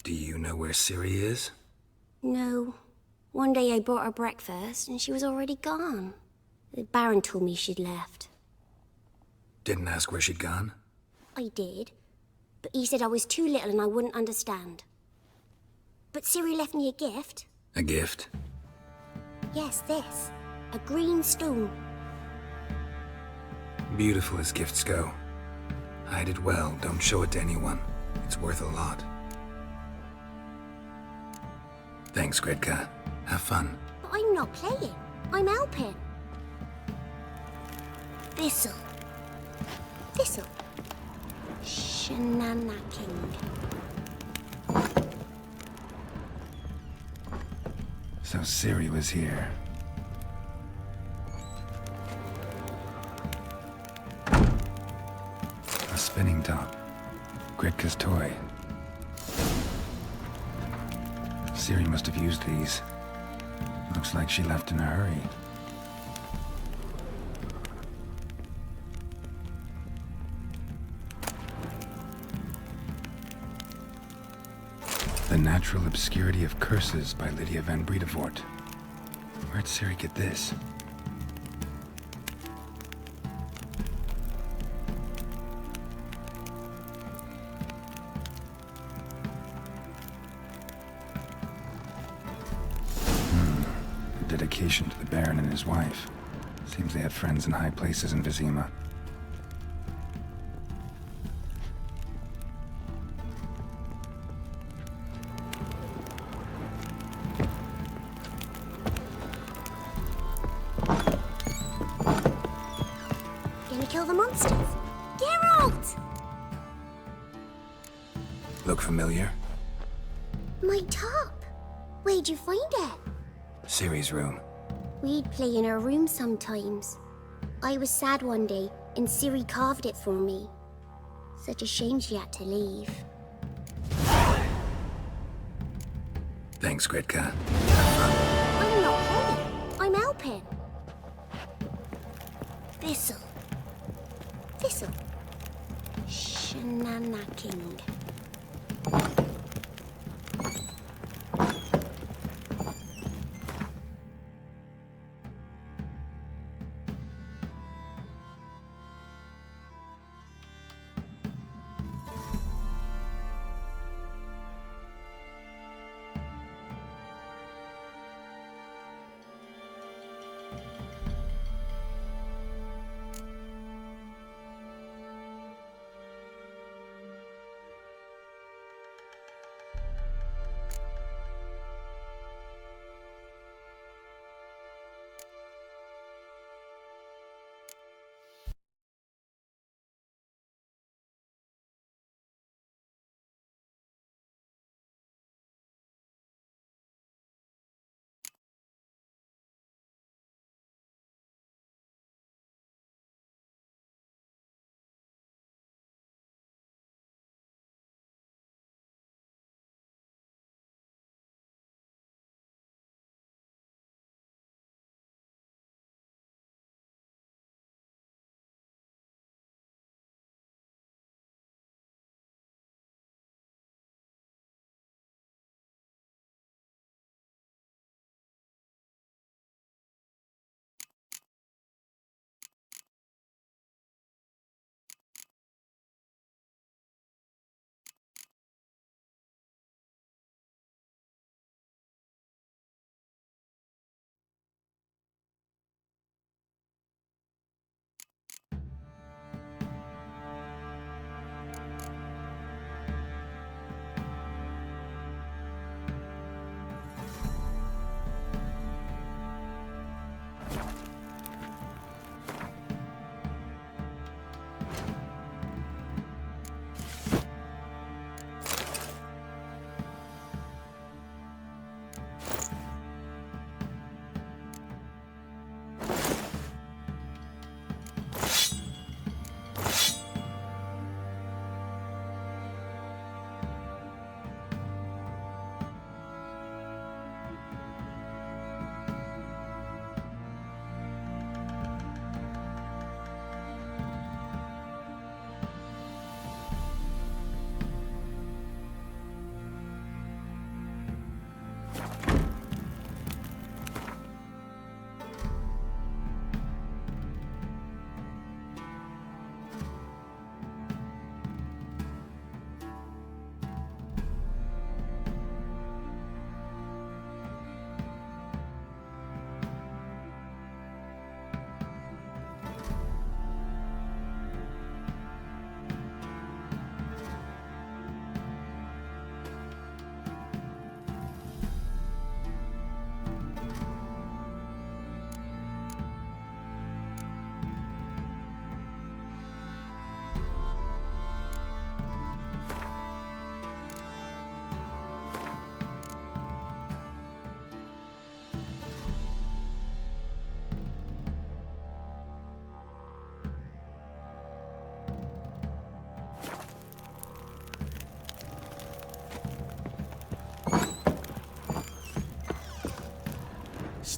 Do you know where Ciri is? No. One day I bought her breakfast and she was already gone. The Baron told me she'd left. Didn't ask where she'd gone? I did. But he said I was too little and I wouldn't understand. But Ciri left me a gift. A gift? Yes, this. A green stone. Beautiful as gifts go. Hide it well, don't show it to anyone. It's worth a lot. Thanks, Gretka. Have fun. But I'm not playing. I'm helping. Thistle. Thistle. Shenanacking. So Ciri was here. A spinning top. Gretka's toy. Ciri must have used these. Looks like she left in a hurry. The Natural Obscurity of Curses by Lydia van Bredevoort. Where'd Ciri get this? A dedication to the Baron and his wife. Seems they had friends in high places in Vizima. Gonna kill the monsters? Geralt! Look familiar? My top. Where'd you find it? Ciri's room. We'd play in her room sometimes. I was sad one day, and Ciri carved it for me. Such a shame she had to leave. Thanks, Gretka. I'm not playing. I'm helping. Thistle. Thistle. Shenanacking.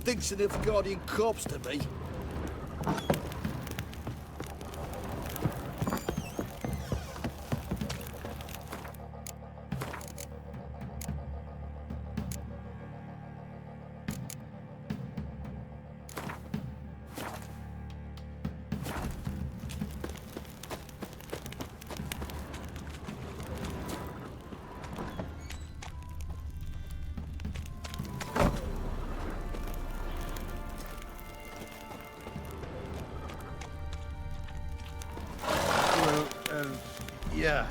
stinks of Nilfgaardian corpse to me. Yeah.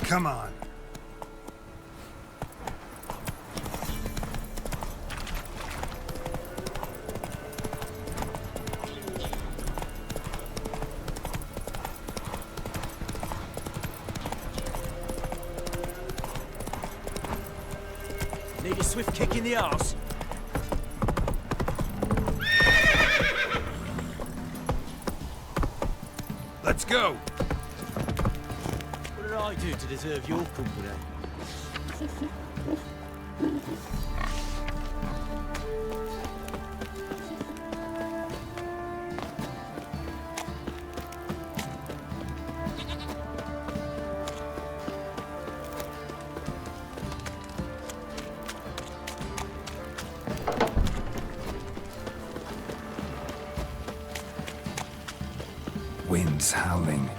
Come on. Need a swift kick in the arse. Let's go. What did I do to deserve your company? Winds howling.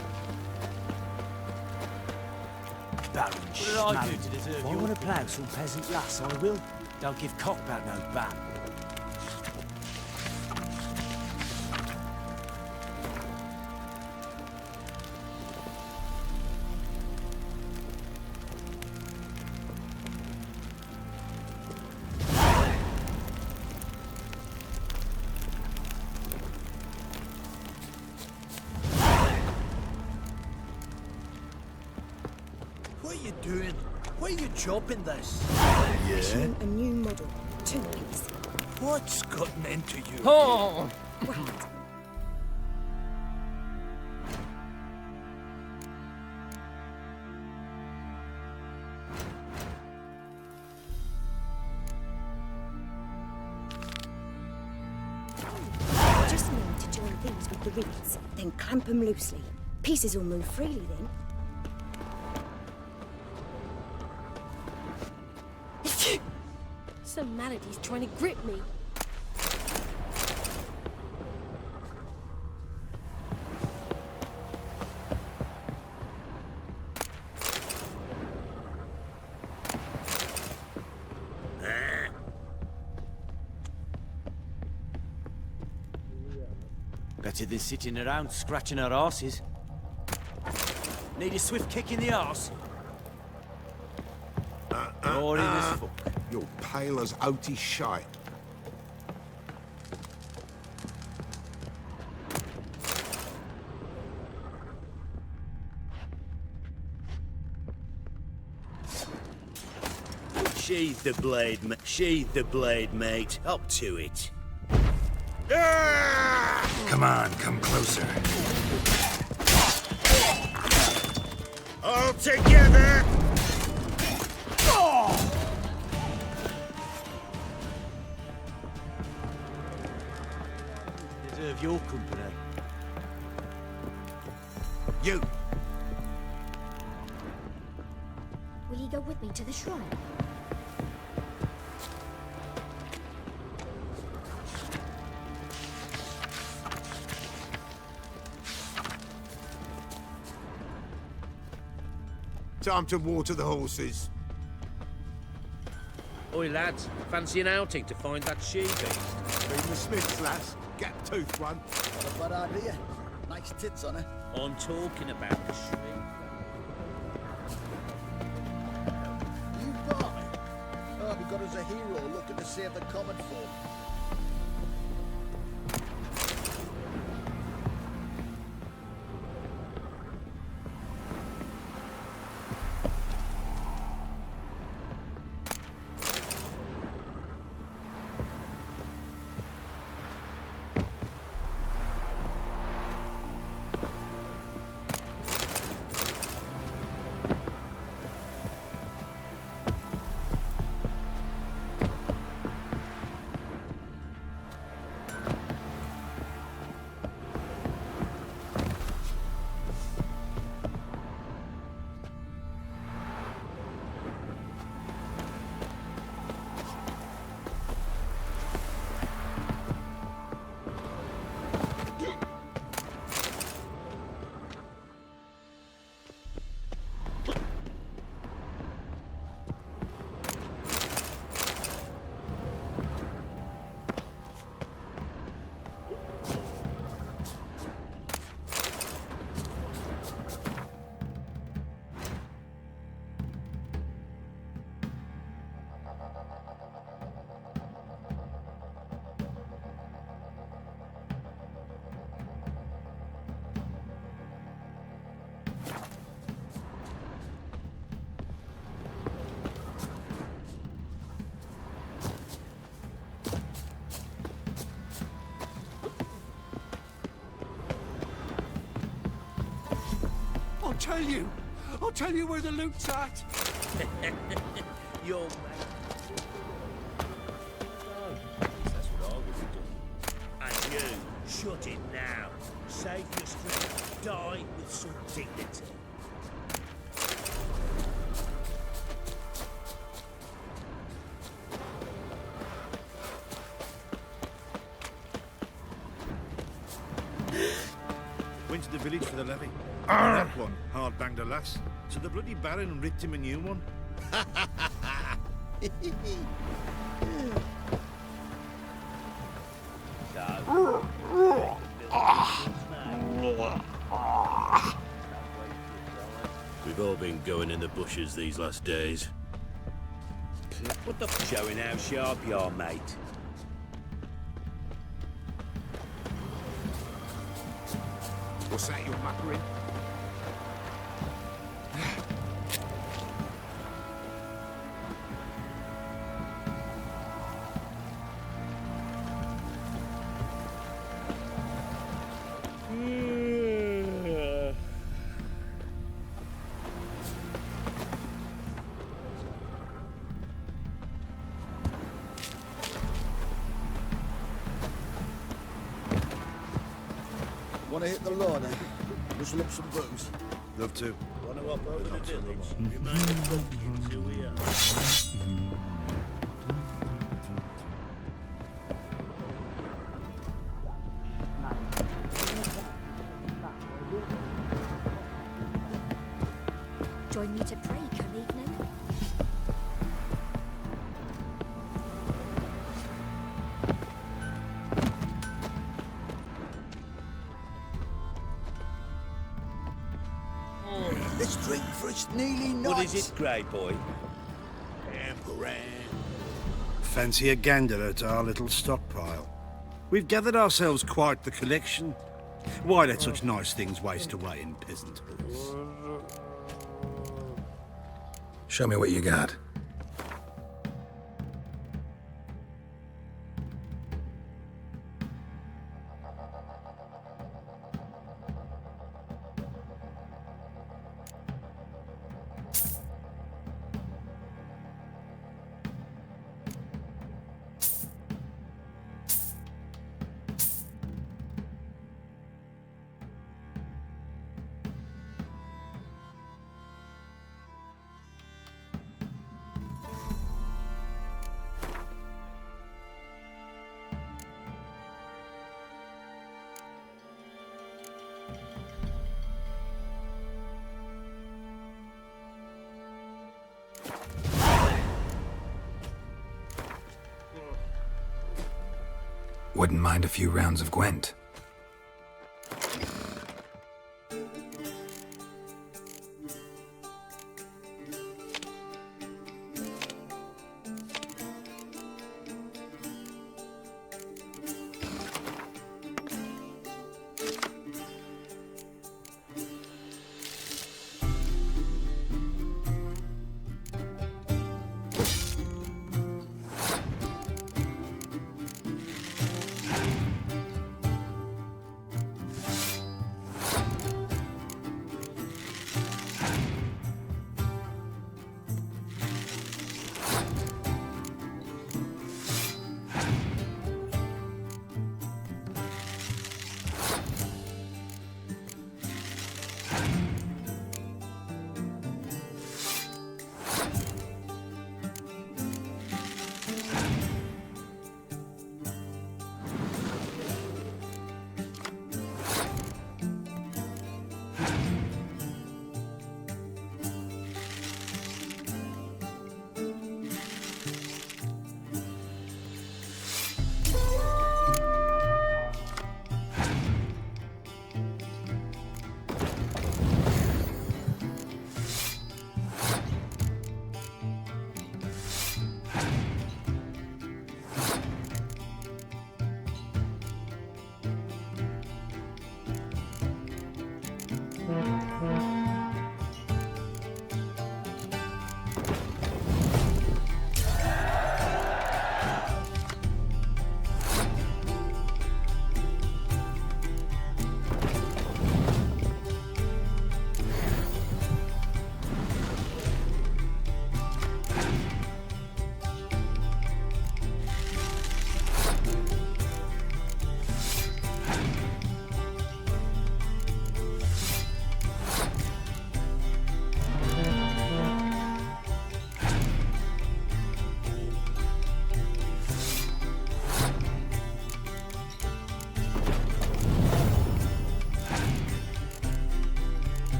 Baron, what did I do to deserve your... If I want to plough some peasant lass, I will. Don't give cock about no ban. What are you doing? Why are you chopping this? Issue a new model. 2 please. What's gotten into you? Oh! Wait. Just need to join these with the reeds, then clamp them loosely. Pieces will move freely then. Some malady's trying to grip me. Better than sitting around scratching our arses. Need a swift kick in the arse. Boring as fuck. You're pale as oaty shite. Sheathe the blade, mate. Up to it. Come on, come closer. All together! Deserve your company. You! Will you go with me to the shrine? Time to water the horses. Oi, lads. Fancy an outing to find that she-beast? Bring the Smiths, lass. Get toothed one. Not a bad idea. Nice tits on her. I'm talking about the she. You buy? Oh, we got us a hero looking to save the common folk. I'll tell you where the loot's at. Your mate. That's what I would do. And you, shut it now. Save your strength. Die with some dignity. Went to the village for the levy. That one hard banged a lass. So the bloody Baron ripped him a new one. We've all been going in the bushes these last days. What the f*** showing how sharp you are, mate? What's that you're muttering? Want to hit the lawn, eh? Whistle up some booze. Love to. Want to hop over the village? Remind the pumpkins who we are. Join me to pray come evening. Let's drink for its nearly night. What is it, grey boy? Fancy a gander at our little stockpile. We've gathered ourselves quite the collection. Why let such nice things waste away in peasant hoods? Show me what you got. Wouldn't mind a few rounds of Gwent.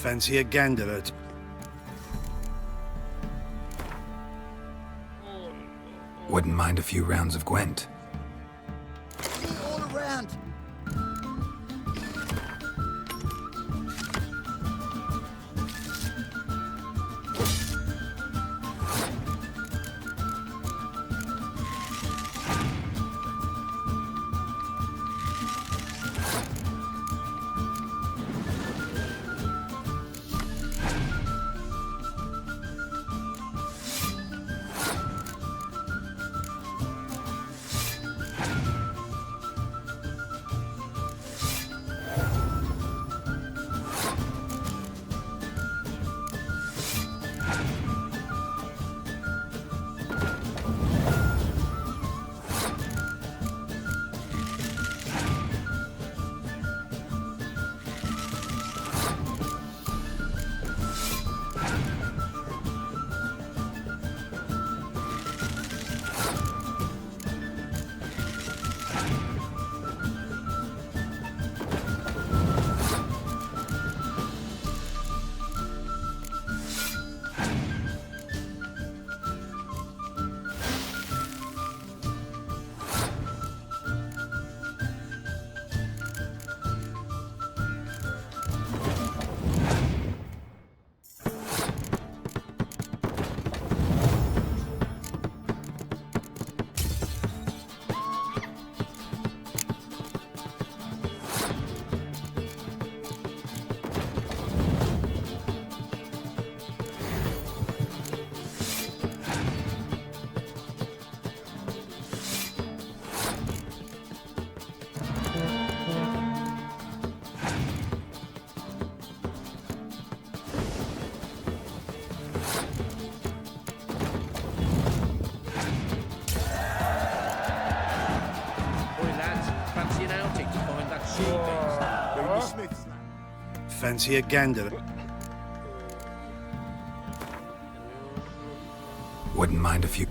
Fancy a gander at... Wouldn't mind a few rounds of Gwent. All around. Fancy a gander. Wouldn't mind a few...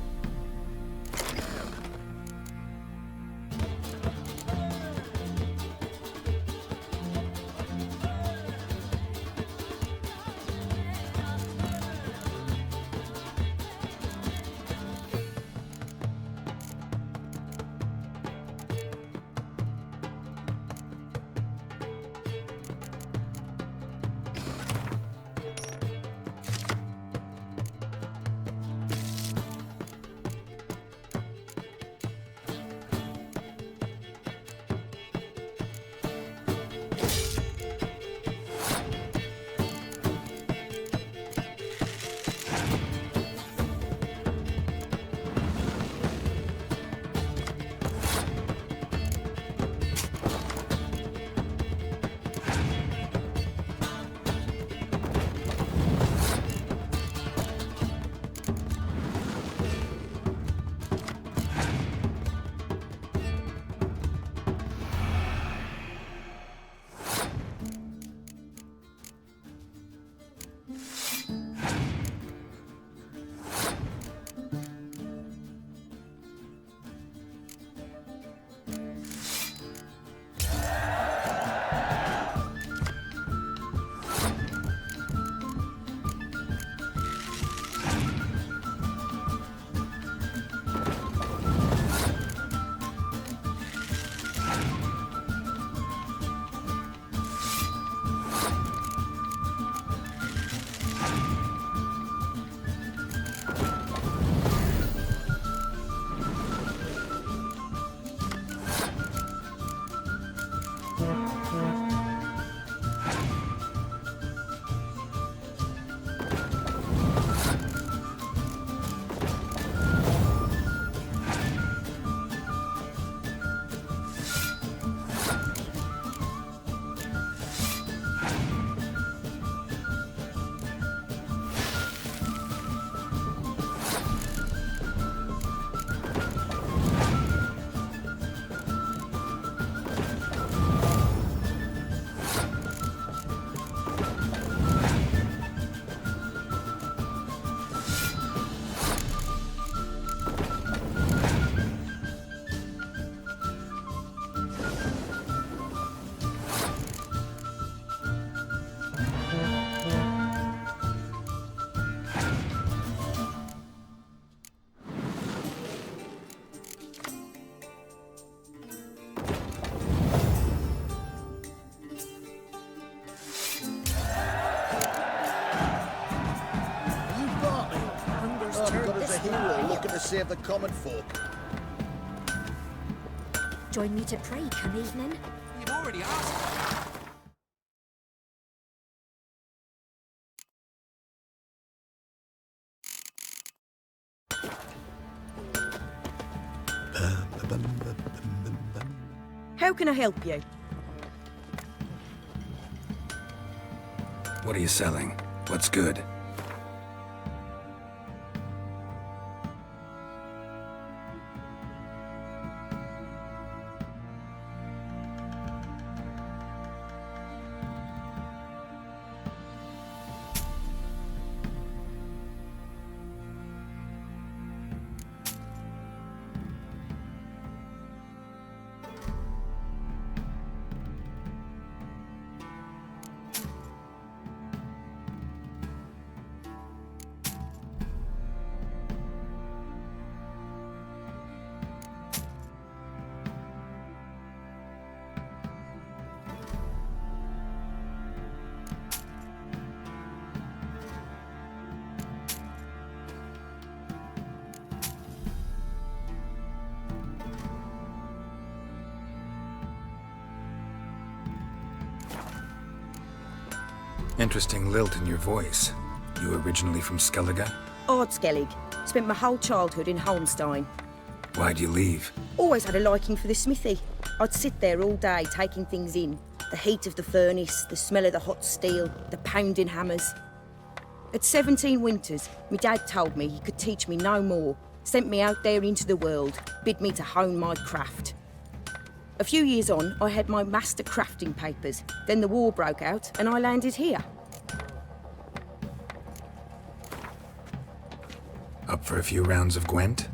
save the common folk. Join me to pray, come evening. You've already asked. How can I help you? What are you selling? What's good? Interesting lilt in your voice. You originally from Skellige? Ardskellig. Spent my whole childhood in Holmstein. Why'd you leave? Always had a liking for the smithy. I'd sit there all day taking things in. The heat of the furnace, the smell of the hot steel, the pounding hammers. At 17 winters, my dad told me he could teach me no more. Sent me out there into the world, bid me to hone my craft. A few years on, I had my master crafting papers. Then the war broke out and I landed here. Up for a few rounds of Gwent?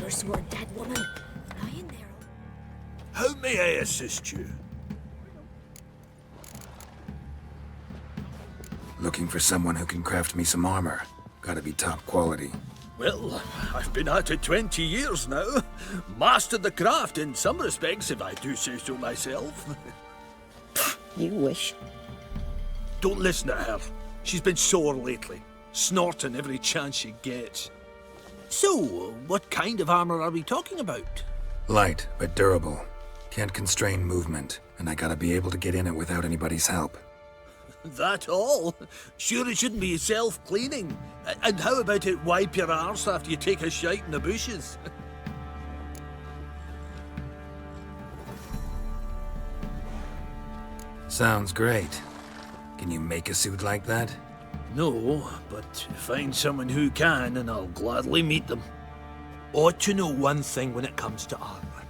Saw a dead woman lying there. How may I assist you? Looking for someone who can craft me some armor. Gotta be top quality. Well, I've been at it 20 years now. Mastered the craft in some respects, if I do say so myself. You wish. Don't listen to her. She's been sore lately, snorting every chance she gets. So, what kind of armor are we talking about? Light, but durable. Can't constrain movement, and I gotta be able to get in it without anybody's help. That all? Sure it shouldn't be self-cleaning. And how about it wipe your arse after you take a shite in the bushes? Sounds great. Can you make a suit like that? No, but find someone who can and I'll gladly meet them. Ought to know one thing when it comes to armor.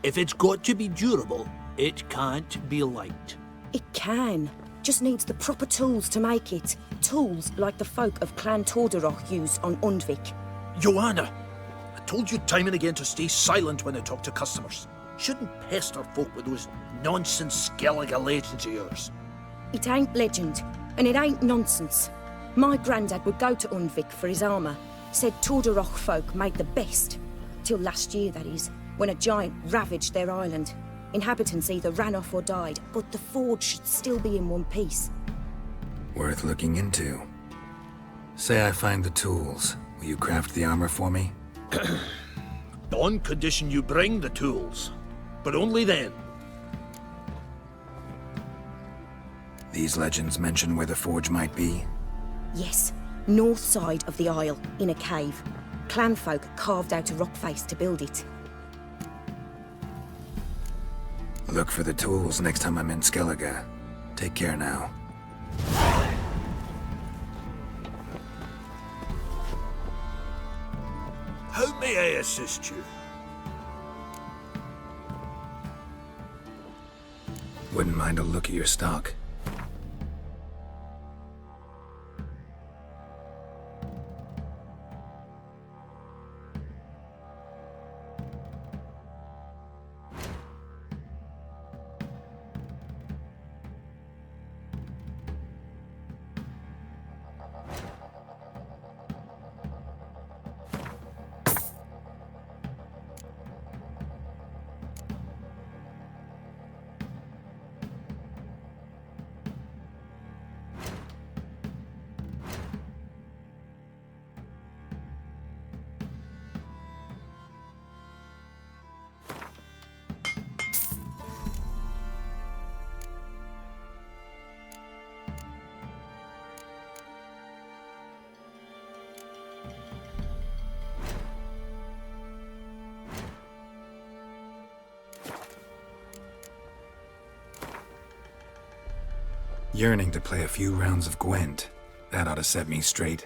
If it's got to be durable, it can't be light. It can. Just needs the proper tools to make it. Tools like the folk of Clan Torderoch used on Undvik. Joanna, I told you time and again to stay silent when I talk to customers. Shouldn't pester folk with those nonsense Skellige legends of yours. It ain't legend, and it ain't nonsense. My granddad would go to Undvik for his armour. Said Torderoch folk made the best. Till last year, that is, when a giant ravaged their island. Inhabitants either ran off or died, but the forge should still be in one piece. Worth looking into. Say I find the tools. Will you craft the armor for me? On condition you bring the tools. But only then. These legends mention where the forge might be? Yes, north side of the isle, in a cave. Clanfolk carved out a rock face to build it. Look for the tools next time I'm in Skellige. Take care now. How may I assist you? Wouldn't mind a look at your stock. Yearning to play a few rounds of Gwent. That ought to set me straight.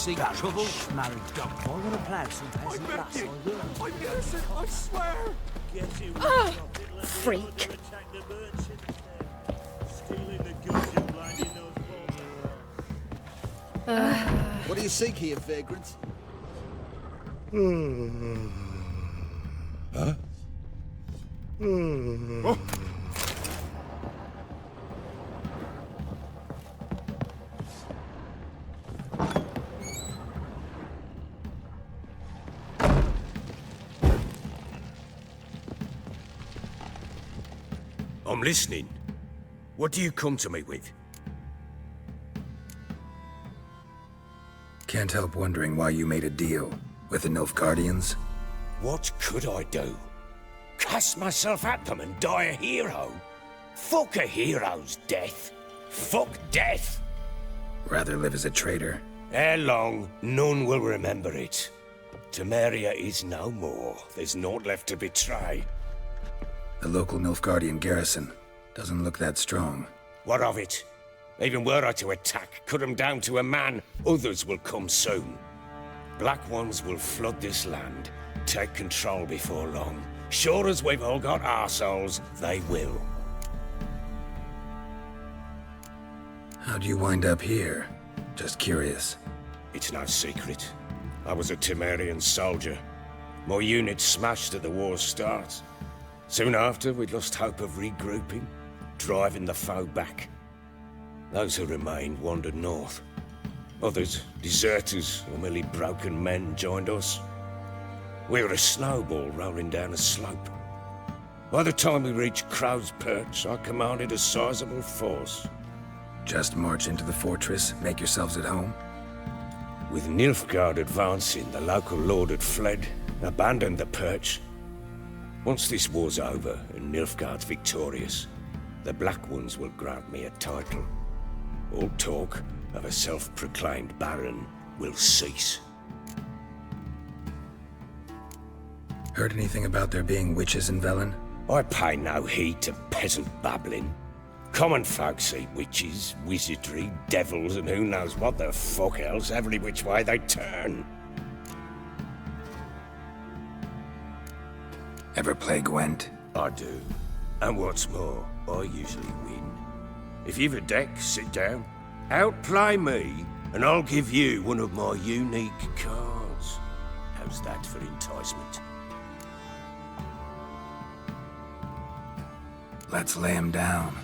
seek trouble? Married dog boy on a plough sometimes. I beg you! I'm innocent, I swear! Get him. Freak. Stealing the goods and blinding those boys. What do you seek here, vagrants? Huh? Oh. I'm listening. What do you come to me with? Can't help wondering why you made a deal with the Nilfgaardians. What could I do? Cast myself at them and die a hero? Fuck a hero's death. Fuck death. Rather live as a traitor. Ere long, none will remember it. Temeria is no more. There's naught left to betray. The local Nilfgaardian garrison doesn't look that strong. What of it? Even were I to attack, cut them down to a man, others will come soon. Black ones will flood this land, take control before long. Sure as we've all got arseholes, they will. How'd you wind up here? Just curious. It's no secret. I was a Temerian soldier. My unit smashed at the war's start. Soon after, we'd lost hope of regrouping, driving the foe back. Those who remained wandered north. Others, deserters or merely broken men, joined us. We were a snowball rolling down a slope. By the time we reached Crow's Perch, I commanded a sizable force. Just march into the fortress, make yourselves at home? With Nilfgaard advancing, the local lord had fled, abandoned the Perch. Once this war's over and Nilfgaard's victorious, the Black Ones will grant me a title. All talk of a self-proclaimed baron will cease. Heard anything about there being witches in Velen? I pay no heed to peasant babbling. Common folk see witches, wizardry, devils, and who knows what the fuck else every which way they turn. Ever play Gwent? I do. And what's more, I usually win. If you've a deck, sit down. Outplay me, and I'll give you one of my unique cards. How's that for enticement? Let's lay him down.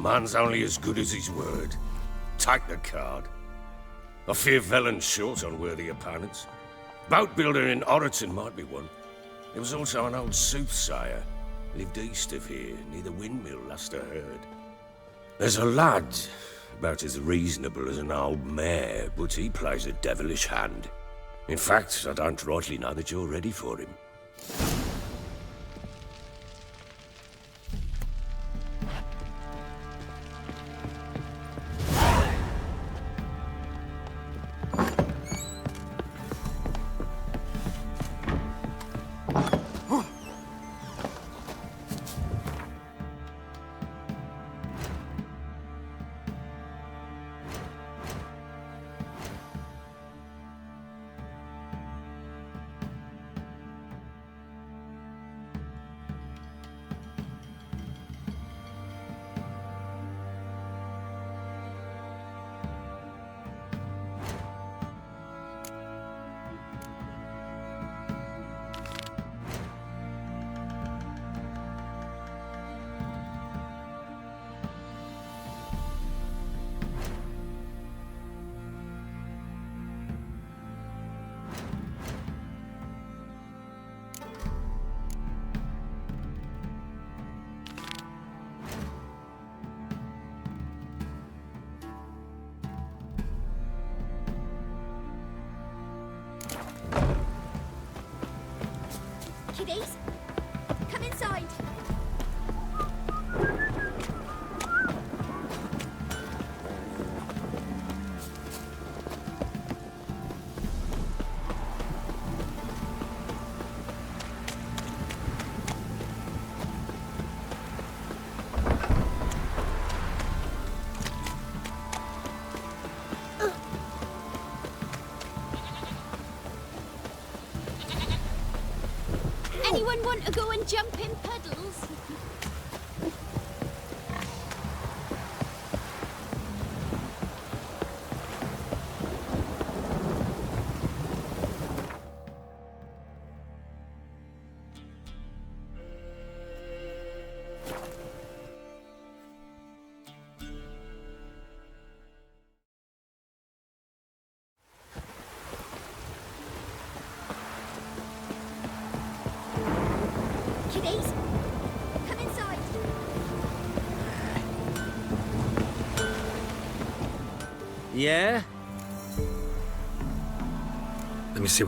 man's only as good as his word. Take the card. I fear Velen's short on worthy opponents. Boat builder in Oroton might be one. There was also an old soothsayer. Lived east of here, near the windmill, last I heard. There's a lad, about as reasonable as an old mare, but he plays a devilish hand. In fact, I don't rightly know that you're ready for him. Kiddies, come inside. Anyone want to go and jump in puddles? Kiddies, come inside. Yeah? Let me see.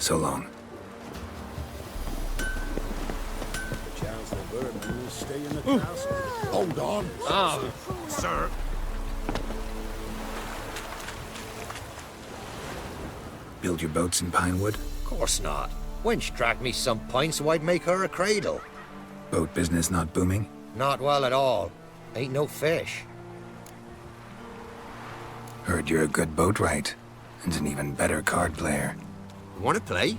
So long. Charles the Vermin will stay in the castle. Hold on. Sir. Build your boats in Pinewood? Course not. Wench dragged me some pints so I'd make her a cradle. Boat business not booming? Not well at all. Ain't no fish. Heard you're a good boatwright, and an even better card player. Want to play?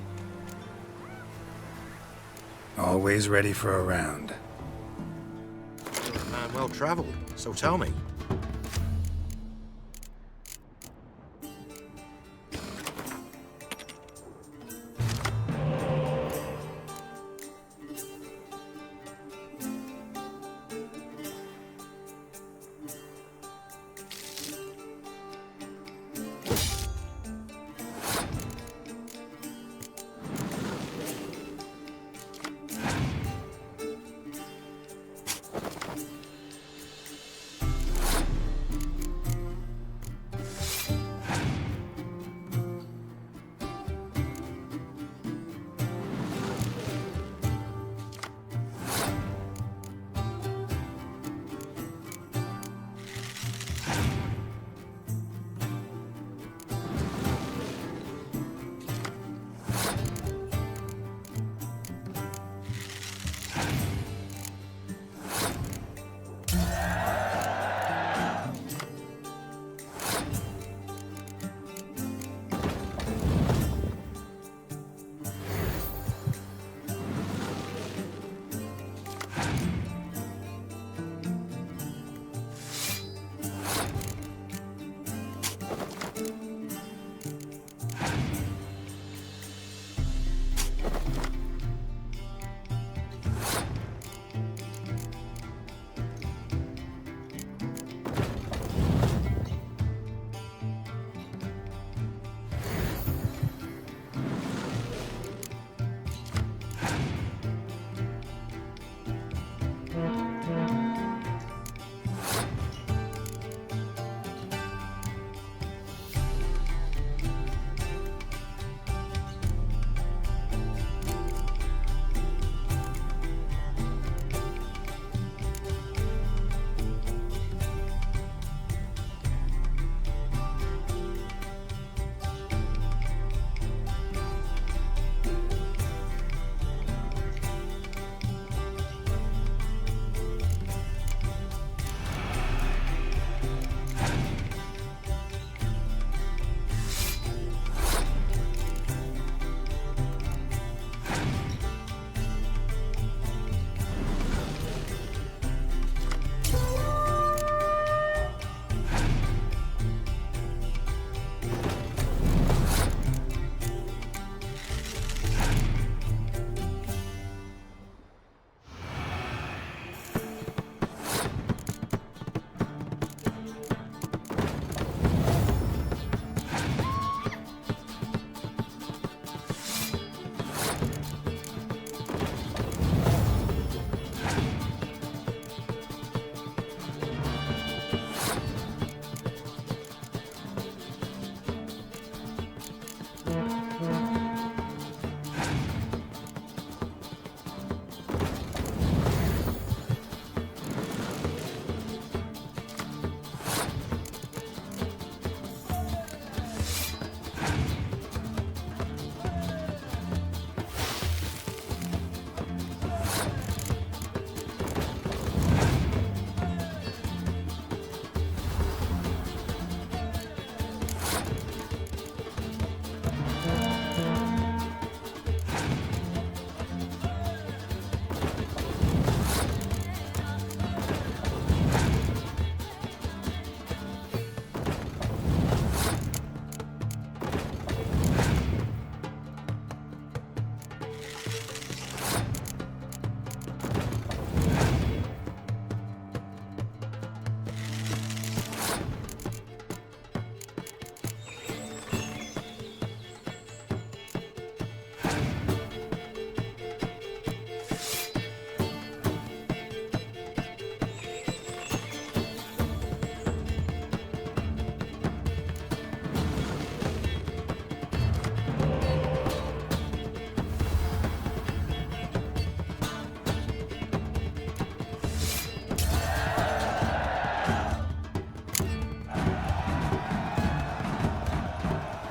Always ready for a round. You're a man well traveled, so tell me.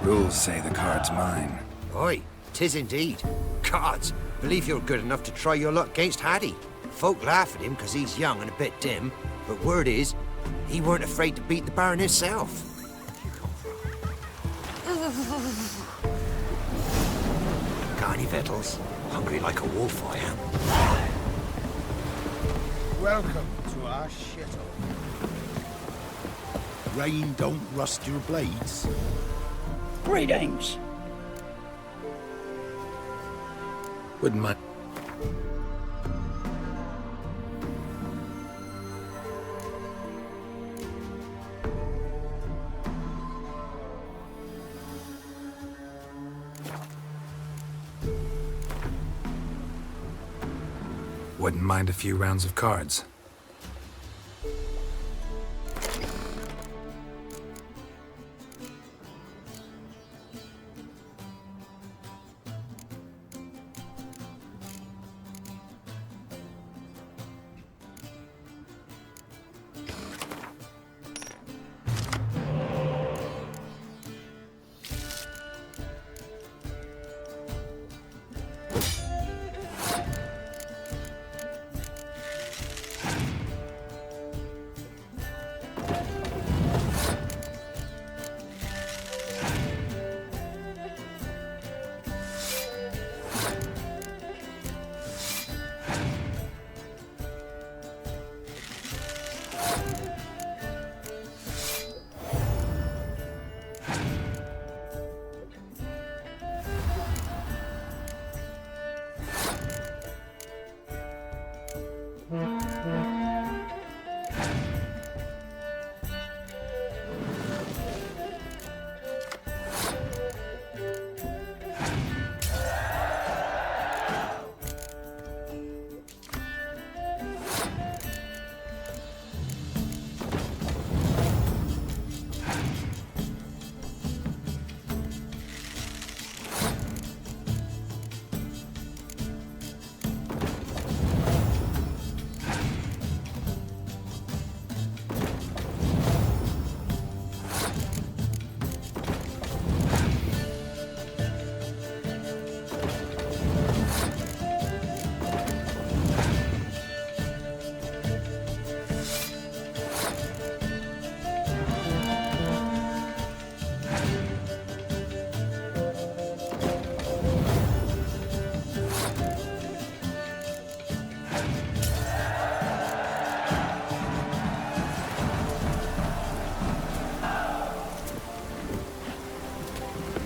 Rules say the card's mine. Aye, 'tis indeed. Cards, believe you're good enough to try your luck against Hattie. Folk laugh at him because he's young and a bit dim, but word is, he weren't afraid to beat the Baron himself. Got any victuals? Hungry like a wolf, I am. Welcome to our shithole. Rain don't rust your blades. Greetings. Wouldn't mind. Wouldn't mind a few rounds of cards.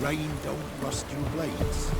Rain don't rust your blades.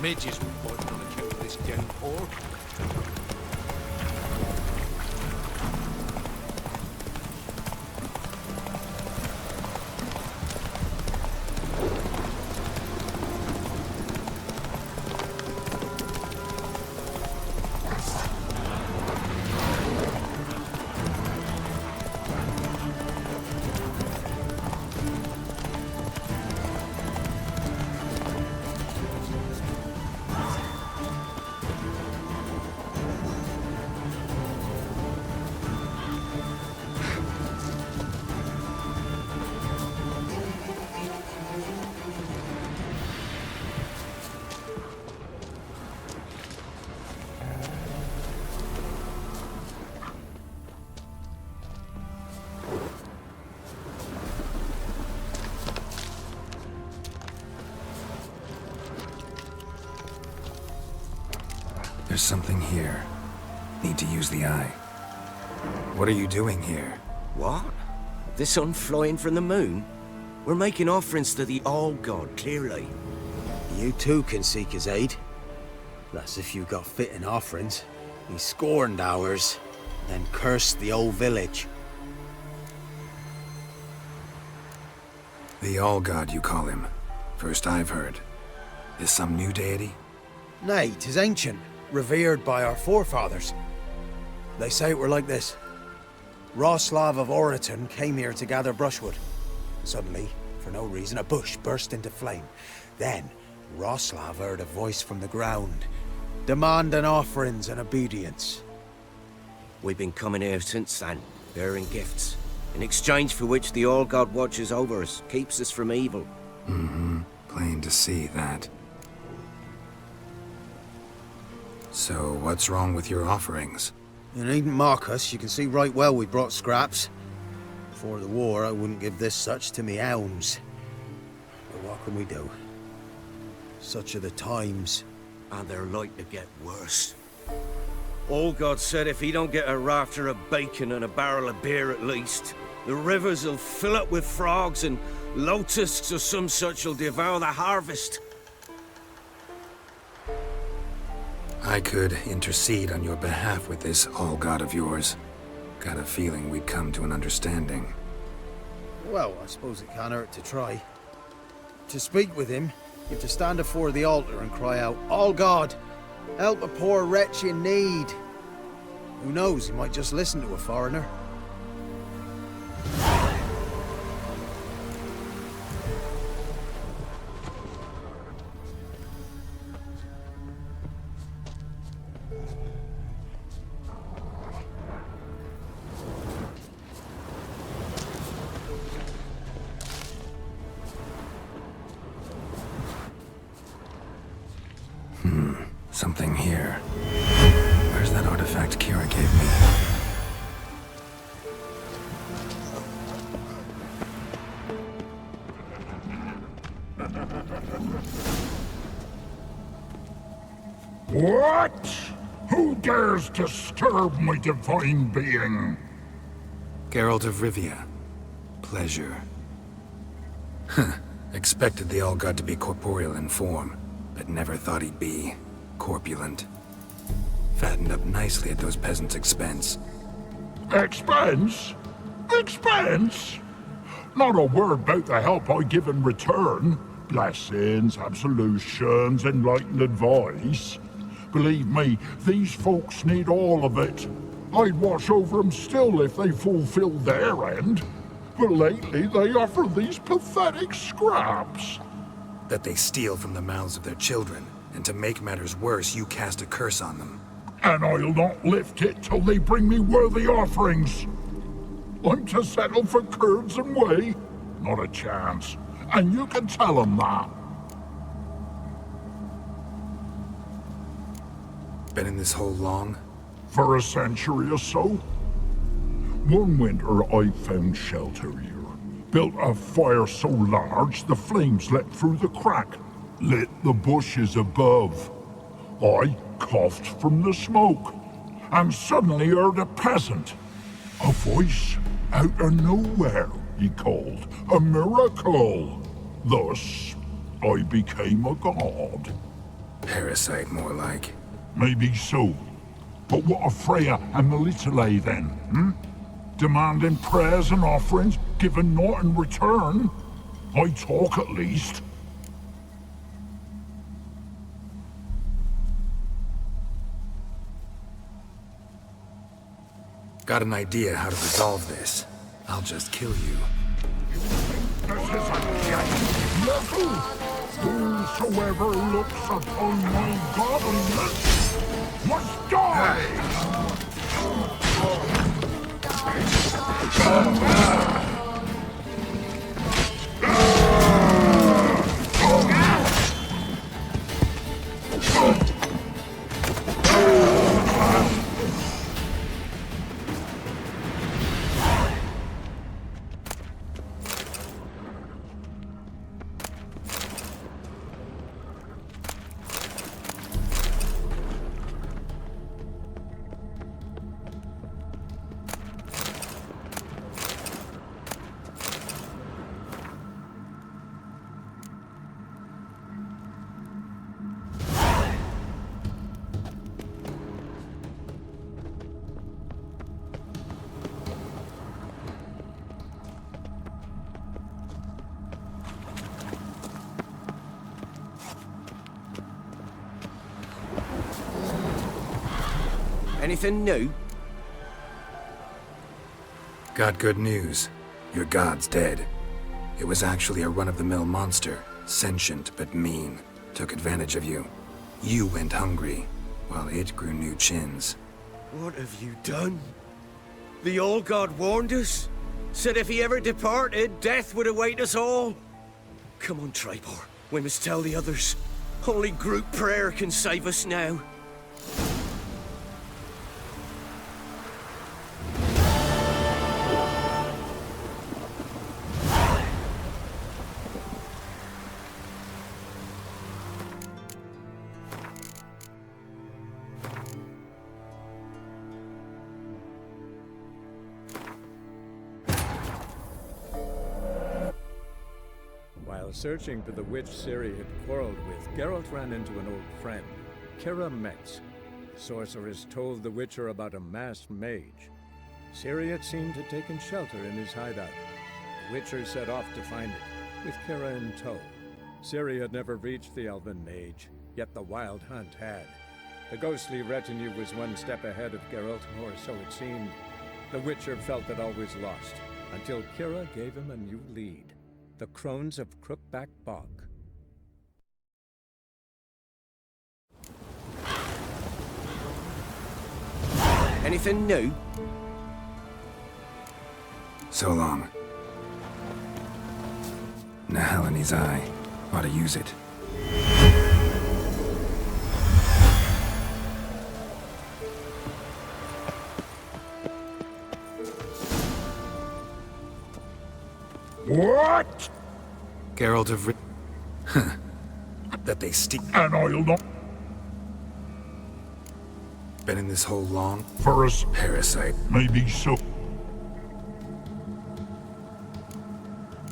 Midges were biting on account of this downpour. There's something here. Need to use the eye. What are you doing here? What? The sun flying from the moon? We're making offerings to the All-God, clearly. You too can seek his aid. That's if you got fitting offerings. He scorned ours, then cursed the old village. The All-God, you call him. First I've heard. Is some new deity? Nay, 'tis ancient, revered by our forefathers. They say it were like this. Roslav of Oriton came here to gather brushwood. Suddenly, for no reason, a bush burst into flame. Then, Roslav heard a voice from the ground, demanding offerings and obedience. We've been coming here since then, bearing gifts, in exchange for which the All-God watches over us, keeps us from evil. Mm-hmm. Plain to see that. So, what's wrong with your offerings? You needn't mock us. You can see right well we brought scraps. Before the war, I wouldn't give this such to me hounds. But what can we do? Such are the times. And they're like to get worse. All-God said if he don't get a rafter of bacon and a barrel of beer at least, the rivers will fill up with frogs and locusts or some such will devour the harvest. I could intercede on your behalf with this All-God of yours. Got a feeling we'd come to an understanding. Well, I suppose it can't hurt to try. To speak with him, you have to stand before the altar and cry out, All-God, help a poor wretch in need. Who knows, he might just listen to a foreigner. Something here. Where's that artifact Kira gave me? What? Who dares disturb my divine being? Geralt of Rivia. Pleasure. Expected the All-God to be corporeal in form, but never thought he'd be corpulent. Fattened up nicely at those peasants' expense. Expense? Expense? Not a word about the help I give in return. Blessings, absolutions, enlightened advice. Believe me, these folks need all of it. I'd watch over them still if they fulfilled their end. But lately they offer these pathetic scraps. That they steal from the mouths of their children, and to make matters worse, you cast a curse on them. And I'll not lift it till they bring me worthy offerings. I'm to settle for curds and whey? Not a chance. And you can tell them that. Been in this hole long? For a century or so. One winter I found shelter here. Built a fire so large the flames leapt through the crack, lit the bushes above. I coughed from the smoke, and suddenly heard a peasant. A voice out of nowhere, he called. A miracle. Thus, I became a god. Parasite, more like. Maybe so. But what of Freya and Melitele then, hmm? Demanding prayers and offerings, giving naught in return? I talk at least. Got an idea how to resolve this. I'll just kill you. This is a game. Whosoever looks upon my godliness must die! Anything new? Got good news. Your god's dead. It was actually a run-of-the-mill monster, sentient but mean. Took advantage of you. You went hungry, while it grew new chins. What have you done? The All God warned us. Said if he ever departed, death would await us all. Come on, Tribor. We must tell the others. Only group prayer can save us now. While searching for the witch Ciri had quarreled with, Geralt ran into an old friend, Kira Metz. The sorceress told the Witcher about a masked mage. Ciri had seemed to have taken shelter in his hideout. The Witcher set off to find it, with Kira in tow. Ciri had never reached the elven mage, yet the wild hunt had. The ghostly retinue was one step ahead of Geralt, or so it seemed. The Witcher felt that all was lost, until Kira gave him a new lead. The Crones of Crookback Bog. Anything new? So long. Nahalani's eye. Ought to use it. What? Geralt of that they steal. And I'll not. Been in this hole long? For us. Parasite. Maybe so.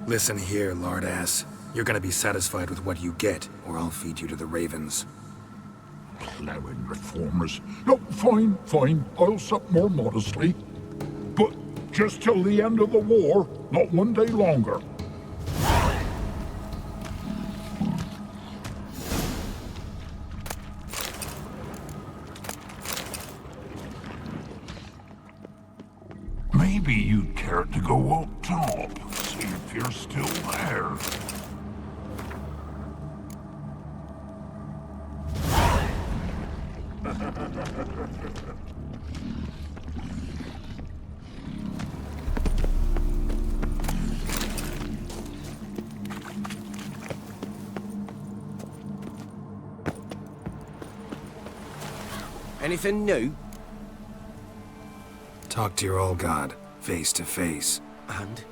Listen here, lardass. You're gonna be satisfied with what you get, or I'll feed you to the ravens. Plowing reformers. No, fine. I'll sup more modestly. But just till the end of the war, not one day longer. Maybe you'd care to go up top, see if you're still there. Anything new? Talk to your old god, face to face. And?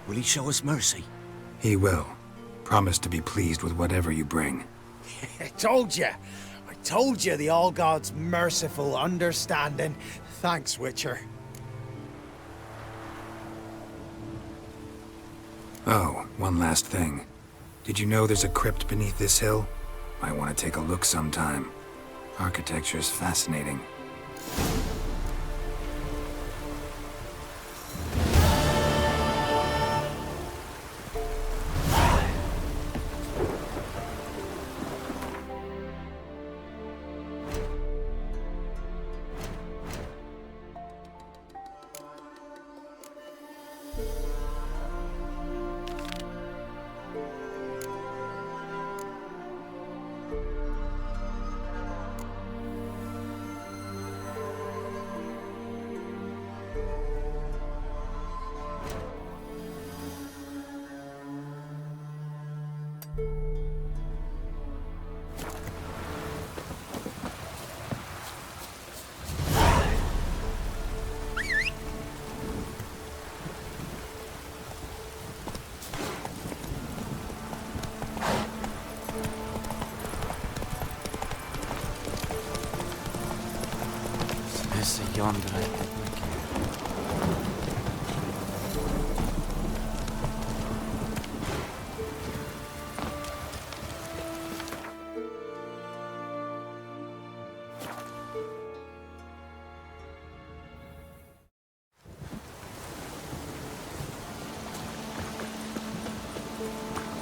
Will he show us mercy? He will. Promise to be pleased with whatever you bring. I told you the All God's merciful, understanding. Thanks, Witcher. Oh, one last thing. Did you know there's a crypt beneath this hill? Might want to take a look sometime. Architecture's fascinating.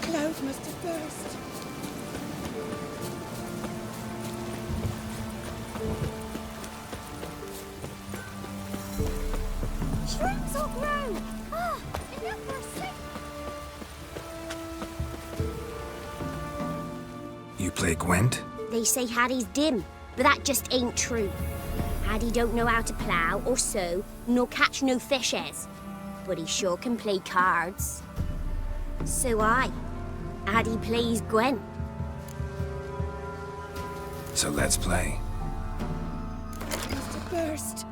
Cloud must have burst. play Gwent? They say Hattie's dim, but that just ain't true. Hattie don't know how to plough or sew, nor catch no fishes. But he sure can play cards. So Hattie plays Gwent. So let's play. Mr. Burst.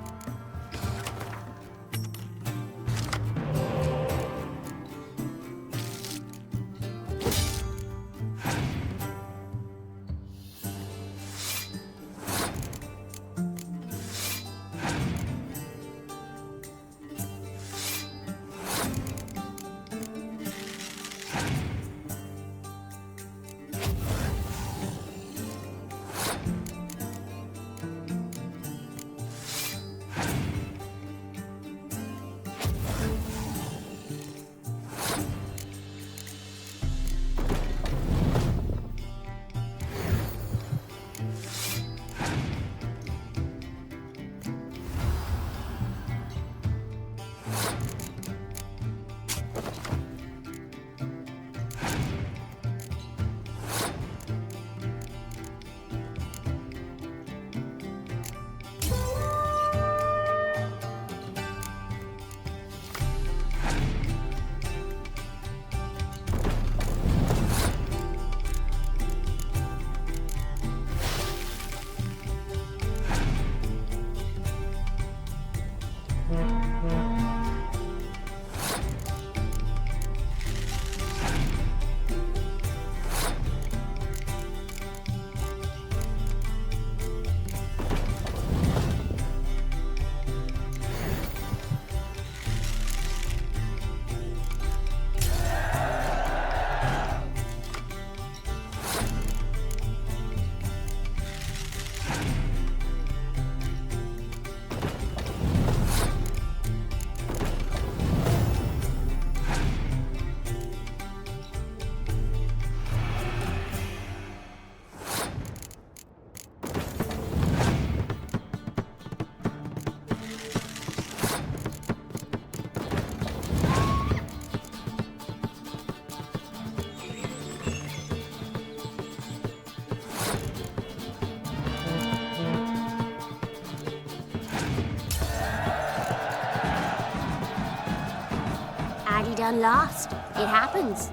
Hattie done lost. It happens.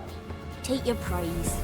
Take your prize.